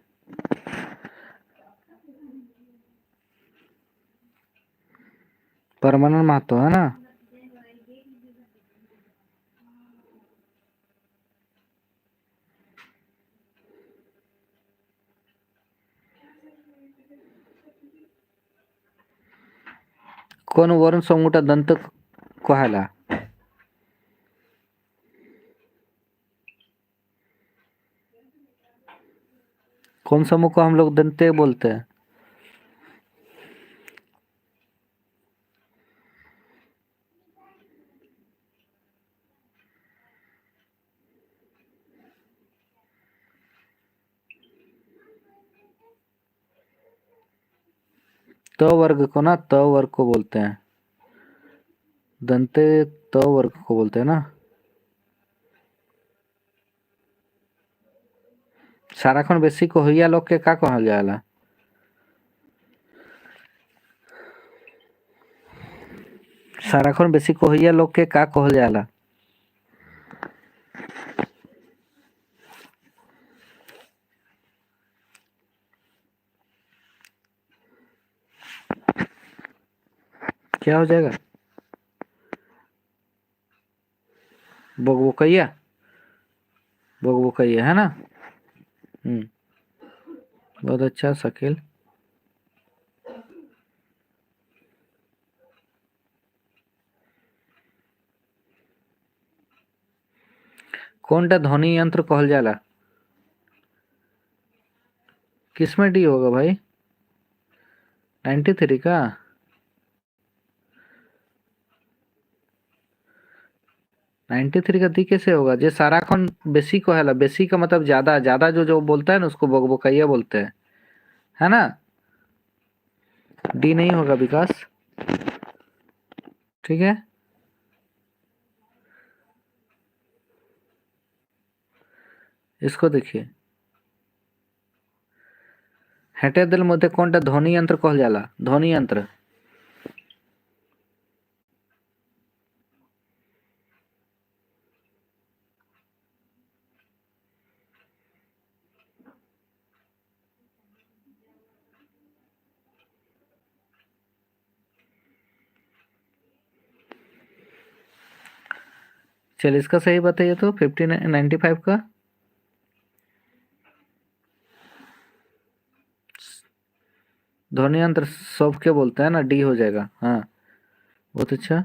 परमानंद महतो है ना। कौन वर्ण समूह दंत कहाला? कौन समूह को हम लोग दंते बोलते हैं? त वर्ग को ना, त वर्ग को बोलते हैं, दंते त वर्ग को बोलते हैं ना। साराखन बेसी को होइया लोग के का कहल जाला? साराखन बेसी को होइया लोग के का कहल जाला? क्या हो जाएगा? बकबकैया, बकबकैया है ना। बहुत अच्छा शकील। कौन टा ध्वनि यंत्र कहल जाला? किसमें डी होगा भाई? 93 का? 93 का दी कैसे होगा? जे साराखन बेसी को है, बेसी का मतलब ज्यादा, ज्यादा जो जो बोलता है ना उसको बकबकैया बोलते हैं, है ना। डी नहीं होगा विकास, ठीक है। इसको देखिए, हेटे दिल मध्य कौन टा ध्वनि यंत्र कहल जाला? ध्वनि यंत्र। चल इसका सही बताइए तो, 95 का। ध्वनि यंत्र सब के बोलते हैं ना, डी हो जाएगा। हाँ बहुत अच्छा।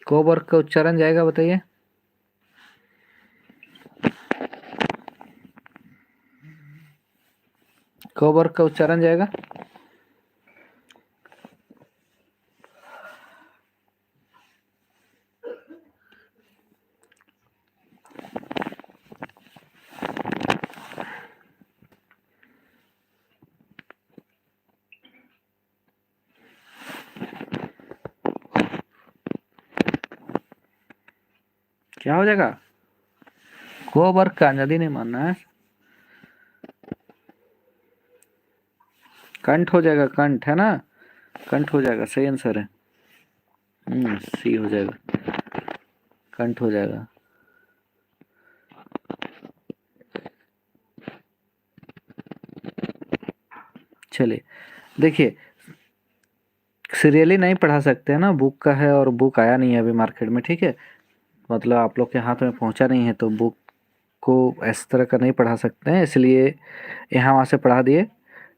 को वर्ग का उच्चारण जाएगा बताइए? को वर्ग का उच्चारण जाएगा? क्या हो जाएगा? गोबर का नदी नहीं मानना है, कंठ हो जाएगा, कंठ है ना, कंठ हो जाएगा, सही आंसर है। सी हो जाएगा, कंठ हो जाएगा। चलिए देखिए, सीरियली नहीं पढ़ा सकते हैं ना, बुक का है और बुक आया नहीं है अभी मार्केट में, ठीक है, मतलब आप लोग के हाथ में पहुंचा नहीं है, तो बुक को इस तरह का नहीं पढ़ा सकते हैं, इसलिए यहाँ वहाँ से पढ़ा दिए,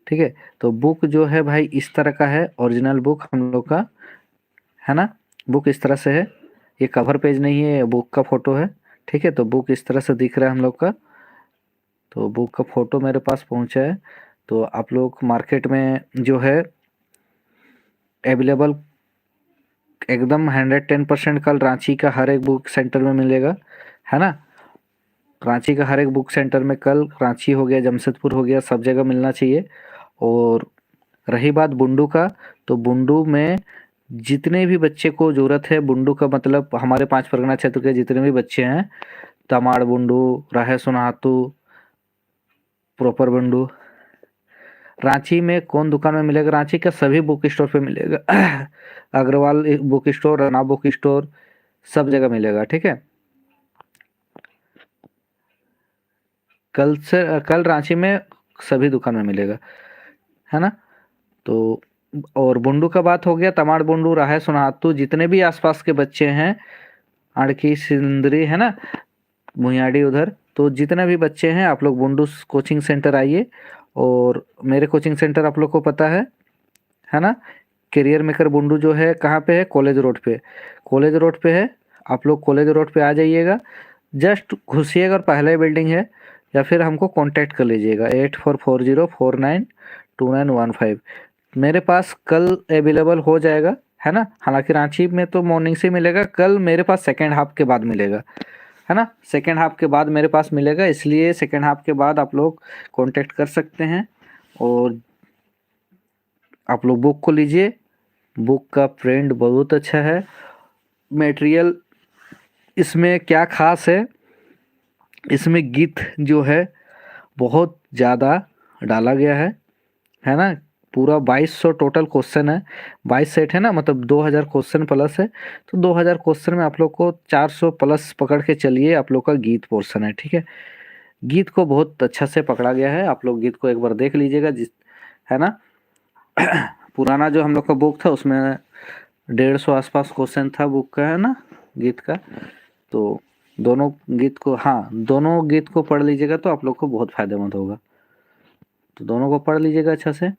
ठीक है। तो बुक जो है भाई इस तरह का है, ओरिजिनल बुक हम लोग का, है ना। बुक इस तरह से है, ये कवर पेज नहीं है, बुक का फोटो है, ठीक है। तो बुक इस तरह से दिख रहा है हम लोग का, तो बुक का फोटो मेरे पास पहुंचा है। तो आप लोग मार्केट में जो है अवेलेबल एकदम 110% कल रांची का हर एक बुक सेंटर में मिलेगा, है ना। रांची का हर एक बुक सेंटर में कल, रांची हो गया, जमशेदपुर हो गया, सब जगह मिलना चाहिए। और रही बात बुंडू का, तो बुंडू में जितने भी बच्चे को ज़रूरत है, बुंडू का मतलब हमारे 5 परगना क्षेत्र के जितने भी बच्चे हैं, तमाड़ बुंडू, राहे सोनाहातू, प्रॉपर बुंडू, रांची में कौन दुकान में मिलेगा? रांची का सभी बुक स्टोर पे मिलेगा। Agarwal book store, Rana book store, सब जगह मिलेगा, ठीक है। कल रांची में सभी दुकान में मिलेगा, है ना। तो और बुंडू का बात हो गया, तमाड़ बुंडू, राहे सोनाहातू, जितने भी आसपास के बच्चे हैं, आड़की सिंदरी, है ना, भुयाड़ी उधर, तो जितने भी बच्चे हैं आप लोग बुंडू कोचिंग सेंटर आइए। और मेरे कोचिंग सेंटर आप लोग को पता है ना। करियर मेकर बुंडू जो है कहाँ पे है? कॉलेज रोड पे, कॉलेज रोड पे है। आप लोग कॉलेज रोड पे आ जाइएगा, जस्ट घुसिएगा और पहला ही बिल्डिंग है, या फिर हमको कांटेक्ट कर लीजिएगा 8440492915। मेरे पास कल अवेलेबल हो जाएगा, है ना। हालांकि रांची में तो मॉर्निंग से मिलेगा, कल मेरे पास सेकेंड हाफ के बाद मिलेगा, है ना। सेकेंड हाफ के बाद मेरे पास मिलेगा, इसलिए सेकेंड हाफ के बाद आप लोग कांटेक्ट कर सकते हैं। और आप लोग बुक को लीजिए, बुक का प्रिंट बहुत अच्छा है। मटेरियल इसमें क्या खास है, इसमें गीत जो है बहुत ज़्यादा डाला गया है ना। पूरा 2200 टोटल क्वेश्चन है, 22 सेट है ना, मतलब 2000 क्वेश्चन प्लस है। तो 2000 क्वेश्चन में आप लोग को 400 प्लस पकड़ के चलिए, आप लोग का गीत पोर्शन है, ठीक है। गीत को बहुत अच्छा से पकड़ा गया है, आप लोग गीत को एक बार देख लीजिएगा, जिस, है ना। पुराना जो हम लोग का बुक था उसमें 150 आसपास क्वेश्चन था बुक का, है ना, गीत का। तो दोनों गीत को, हाँ, दोनों गीत को पढ़ लीजिएगा तो आप लोग को बहुत फायदेमंद होगा। तो दोनों को पढ़ लीजिएगा अच्छा से।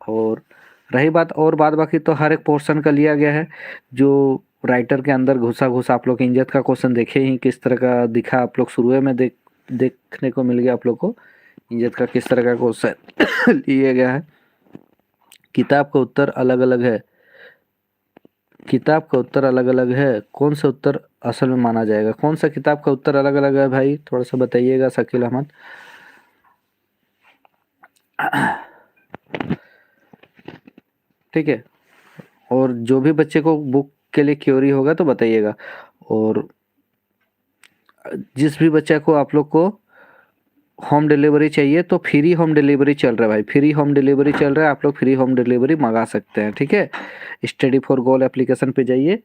और रही बात, और बात बाकी तो हर एक पोर्शन का लिया गया है, जो राइटर के अंदर घुसा घुसा आप लोग इंजत का क्वेश्चन देखे ही किस तरह का दिखा, आप लोग शुरू में देखने को मिल गया आप लोग को इंजत का किस तरह का क्वेश्चन लिया गया है। किताब का उत्तर अलग अलग है, किताब का उत्तर अलग अलग है, कौन सा उत्तर असल में माना जाएगा? कौन सा किताब का उत्तर अलग अलग है भाई, थोड़ा सा बताइएगा शकील अहमद। ठीक है। और जो भी बच्चे को बुक के लिए क्यूरी होगा तो बताइएगा। और जिस भी बच्चे को आप लोग को होम डिलीवरी चाहिए तो फ्री होम डिलीवरी चल रहा है भाई, फ्री होम डिलीवरी चल रहा है, आप लोग फ्री होम डिलीवरी मंगा सकते हैं, ठीक है। स्टडी फॉर गोल एप्लीकेशन पे जाइए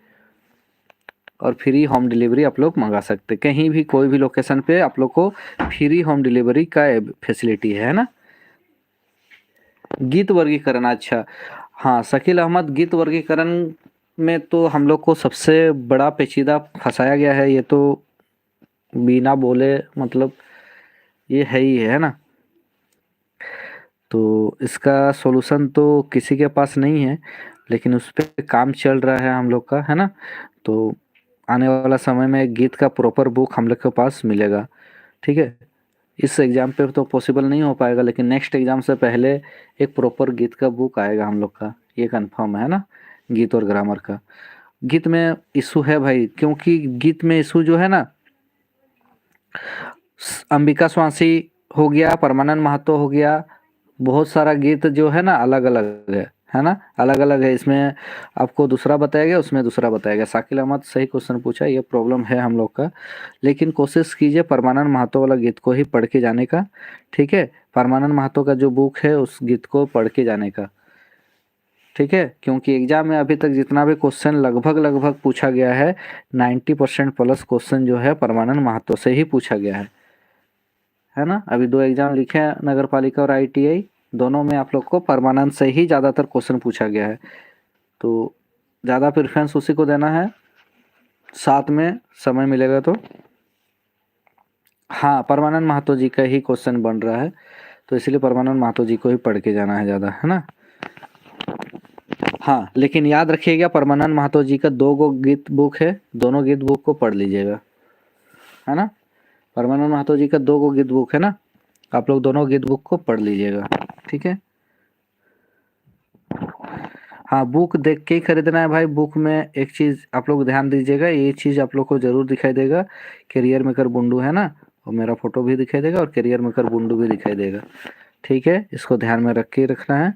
और फ्री होम डिलीवरी आप लोग मंगा सकते हैं, कहीं भी कोई भी लोकेशन पे आप लोग को फ्री होम डिलीवरी का फैसिलिटी है ना। गीत वर्गीकरण, अच्छा, हाँ शकील अहमद, गीत वर्गीकरण में तो हम लोग को सबसे बड़ा पेचीदा फंसाया गया है, ये तो बिना बोले मतलब ये है ही है ना। तो इसका सॉल्यूशन तो किसी के पास नहीं है, लेकिन उस पर काम चल रहा है हम लोग का, है ना। तो आने वाला समय में गीत का प्रॉपर बुक हम लोग के पास मिलेगा, ठीक है। इस एग्ज़ाम पे तो पॉसिबल नहीं हो पाएगा, लेकिन नेक्स्ट एग्ज़ाम से पहले एक प्रॉपर गीत का बुक आएगा हम लोग का, ये कंफर्म है ना। गीत और ग्रामर का, गीत में इशू है भाई, क्योंकि गीत में इशू जो है ना, अंबिका स्वासी हो गया, परमानंद महतो हो गया, बहुत सारा गीत जो है ना अलग अलग है ना, अलग अलग है। इसमें आपको दूसरा बताया गया, उसमें दूसरा बताया गया। शाकिल अहमद सही क्वेश्चन पूछा, ये प्रॉब्लम है हम लोग का। लेकिन कोशिश कीजिए परमानंद महतो वाला गीत को ही पढ़ के जाने का, ठीक है। परमानंद महतो का जो बुक है उस गीत को पढ़ के जाने का, ठीक है। क्योंकि एग्जाम में अभी तक जितना भी क्वेश्चन लगभग लगभग पूछा गया है, 90% प्लस क्वेश्चन जो है परमानंद महतो से ही पूछा गया है ना। अभी 2 एग्जाम लिखे हैं, नगर पालिका और ITI, दोनों में आप लोग को परमानंद से ही ज़्यादातर क्वेश्चन पूछा गया है। तो ज़्यादा प्रेफरेंस उसी को देना है, साथ में समय मिलेगा तो। हाँ, परमानंद महतो जी का ही क्वेश्चन बन रहा है, तो इसलिए परमानंद महतो जी को ही पढ़ के जाना है ज़्यादा, है ना। हाँ, लेकिन याद रखिएगा परमानंद महतो जी का 2 गो गीत बुक है, दोनों गीत बुक को पढ़ लीजिएगा, है ना। परमानंद महतो जी का 2 गो गीत बुक है ना, आप लोग दोनों गीत बुक को पढ़ लीजिएगा, ठीक है। हाँ, बुक देख के ही खरीदना है भाई। बुक में एक चीज़ आप लोग ध्यान दीजिएगा, ये चीज़ आप लोग को ज़रूर दिखाई देगा, करियर मेकर बुंडू है ना, और मेरा फोटो भी दिखाई देगा और करियर मेकर बुंडू भी दिखाई देगा, ठीक है। इसको ध्यान में रख के रखना है।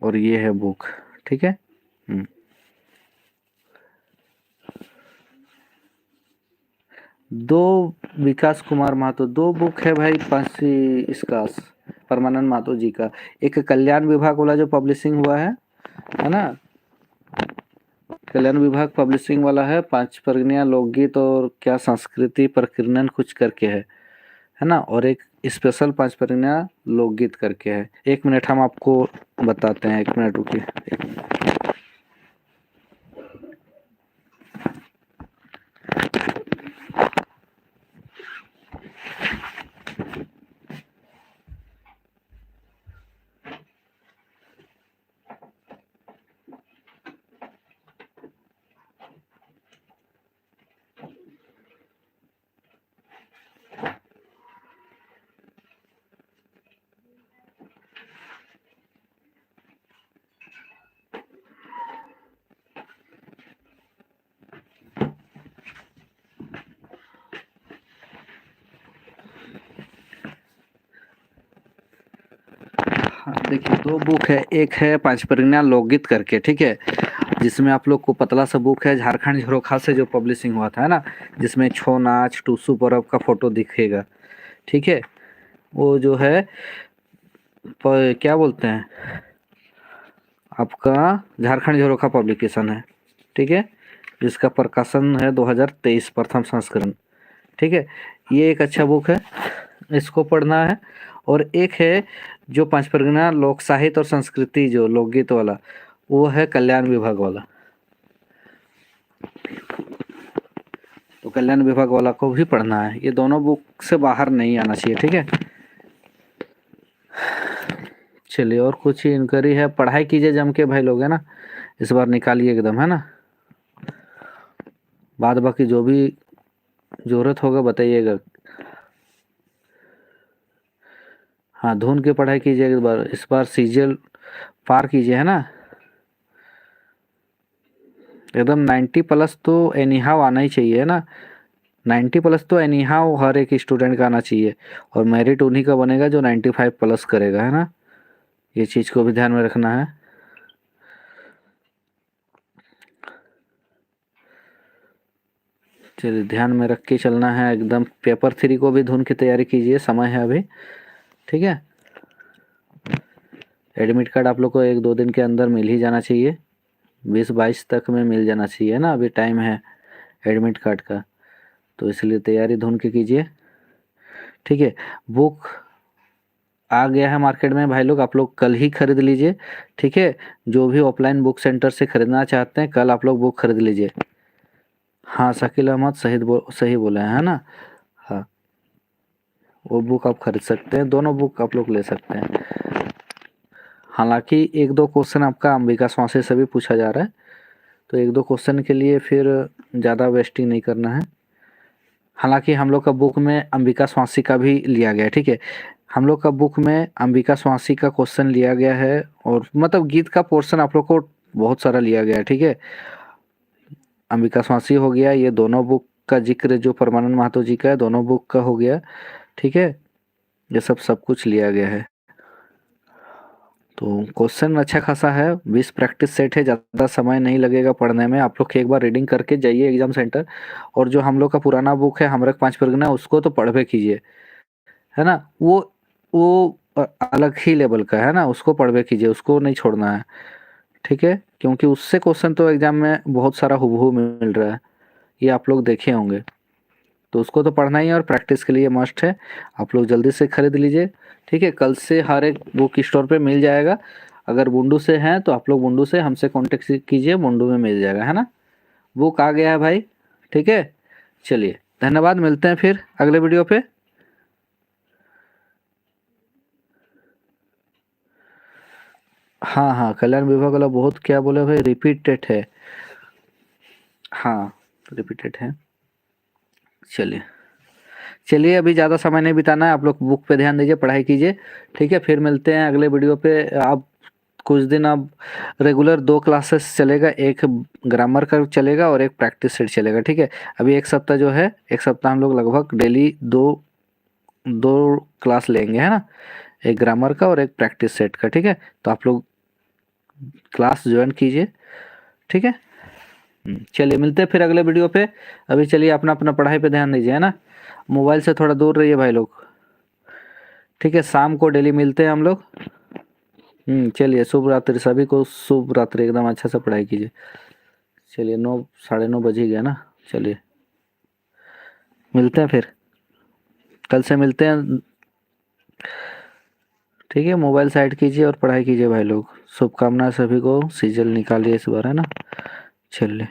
और ये है बुक, ठीक है। दो विकास कुमार महतो, 2 बुक है भाई, पांची इसका परमानंद महतो जी का। एक कल्याण विभाग वाला जो पब्लिशिंग हुआ है ना, कल्याण विभाग पब्लिशिंग वाला है, 5 प्रगनिया लोकगीत और क्या संस्कृति प्रकीर्णन कुछ करके है ना। और एक स्पेशल 5 प्रगनिया लोकगीत करके है। 1 मिनट हम आपको बताते हैं, 1 मिनट रुकिए। देखिए 2 बुक है, एक है 5 प्रगनिया लोकगीत करके, ठीक है, जिसमें आप लोग को पतला सा बुक है, झारखंड झरोखा से जो पब्लिशिंग हुआ था, है ना, जिसमें छो नाच टूसू पर्व का फोटो दिखेगा, ठीक है। वो जो है क्या बोलते हैं आपका, झारखंड झरोखा पब्लिकेशन है, ठीक है, जिसका प्रकाशन है 2023 प्रथम संस्करण, ठीक है। ये एक अच्छा बुक है, इसको पढ़ना है। और एक है जो 5 परगना लोक साहित्य और संस्कृति जो लोकगीत वाला, वो है कल्याण विभाग वाला, तो कल्याण विभाग वाला को भी पढ़ना है। ये दोनों बुक से बाहर नहीं आना चाहिए, ठीक है। चलिए, और कुछ ही इंक्वायरी है, पढ़ाई कीजिए जम के भाई लोग, है ना, इस बार निकालिए एकदम, है ना। बाद बाकी जो भी जरूरत होगा बताइएगा। हाँ, धुन की पढ़ाई कीजिए इस बार सीजीएल पार कीजिए, है ना। एकदम 90 प्लस तो एनी हाउ आना ही चाहिए, है ना। 90 प्लस तो एनी हाउ हर एक स्टूडेंट का आना चाहिए, और मेरिट उन्हीं का बनेगा जो 95 प्लस करेगा, है ना। ये चीज़ को भी ध्यान में रखना है। चलिए, ध्यान में रख के चलना है एकदम। पेपर 3 को भी धुन की तैयारी कीजिए, समय है अभी, ठीक है। एडमिट कार्ड आप लोग को 1-2 दिन के अंदर मिल ही जाना चाहिए, 20-22 तक में मिल जाना चाहिए ना, अभी टाइम है एडमिट कार्ड का, तो इसलिए तैयारी धुन की कीजिए, ठीक है। बुक आ गया है मार्केट में भाई लोग, आप लोग कल ही खरीद लीजिए, ठीक है। जो भी ऑफलाइन बुक सेंटर से खरीदना चाहते हैं, कल आप लोग बुक खरीद लीजिए। हाँ, शकील अहमद सही बोले हैं, है ना। हाँ, वो बुक आप खरीद सकते हैं, दोनों बुक आप लोग ले सकते हैं। हालांकि 1-2 क्वेश्चन आपका अंबिका स्वासी से भी पूछा जा रहा है, तो 1-2 क्वेश्चन के लिए फिर ज़्यादा वेस्टिंग नहीं करना है। हालांकि हम लोग का बुक में अंबिका स्वासी का भी लिया गया है, ठीक है। हम लोग का बुक में अंबिका स्वासी का क्वेश्चन लिया गया है, और मतलब गीत का पोर्शन आप लोग को बहुत सारा लिया गया है, ठीक है। अंबिका स्वासी हो गया, ये दोनों बुक का जिक्र जो परमानंद महतो जी का है, दोनों बुक का हो गया, ठीक है। ये सब कुछ लिया गया है। तो क्वेश्चन अच्छा खासा है, 20 प्रैक्टिस सेट है, ज़्यादा समय नहीं लगेगा पढ़ने में। आप लोग एक बार रीडिंग करके जाइए एग्जाम सेंटर, और जो हम लोग का पुराना बुक है हमरे पांच परगना, उसको तो पढ़ पे कीजिए, है ना। वो अलग ही लेवल का है ना, उसको पढ़ पे कीजिए, उसको नहीं छोड़ना है, ठीक है। क्योंकि उससे क्वेश्चन तो एग्जाम में बहुत सारा हुबहू मिल रहा है, ये आप लोग देखे होंगे। तो उसको तो पढ़ना ही है, और प्रैक्टिस के लिए मस्ट है। आप लोग जल्दी से खरीद लीजिए, ठीक है। कल से हर एक बुक स्टोर पे मिल जाएगा। अगर बुंडू से हैं तो आप लोग बुंडू से हमसे कांटेक्ट कीजिए, बुंडू में मिल जाएगा, है ना। बुक आ गया है भाई, ठीक है। चलिए, धन्यवाद, मिलते हैं फिर अगले वीडियो पे। हाँ हाँ, कल्याण विभाग वाला बहुत क्या बोले भाई, रिपीटेड है। हाँ, रिपीटेड है। चलिए, चलिए, अभी ज़्यादा समय नहीं बिताना है, आप लोग बुक पे ध्यान दीजिए, पढ़ाई कीजिए, ठीक है। फिर मिलते हैं अगले वीडियो पे। आप कुछ दिन अब रेगुलर 2 क्लासेस चलेगा, एक ग्रामर का चलेगा और एक प्रैक्टिस सेट चलेगा, ठीक है। अभी एक सप्ताह जो है, एक सप्ताह हम लोग लगभग डेली दो दो क्लास लेंगे, है ना। एक ग्रामर का और एक प्रैक्टिस सेट का, ठीक है। तो आप लोग क्लास ज्वाइन कीजिए, ठीक है। चलिए, मिलते हैं फिर अगले वीडियो पे। अभी चलिए, अपना अपना पढ़ाई पे ध्यान दीजिए, है ना। मोबाइल से थोड़ा दूर रहिए भाई लोग, ठीक है। शाम को डेली मिलते हैं हम लोग। चलिए, शुभ रात्रि सभी को, शुभ रात्रि, एकदम अच्छा से पढ़ाई कीजिए। चलिए, 9 9:30 बज ही गया ना। चलिए, मिलते हैं फिर, कल से मिलते हैं, ठीक है। मोबाइल साइड कीजिए और पढ़ाई कीजिए भाई लोग। शुभकामनाएं सभी को, सीजल निकालिए इस बार, है ना। चलिए।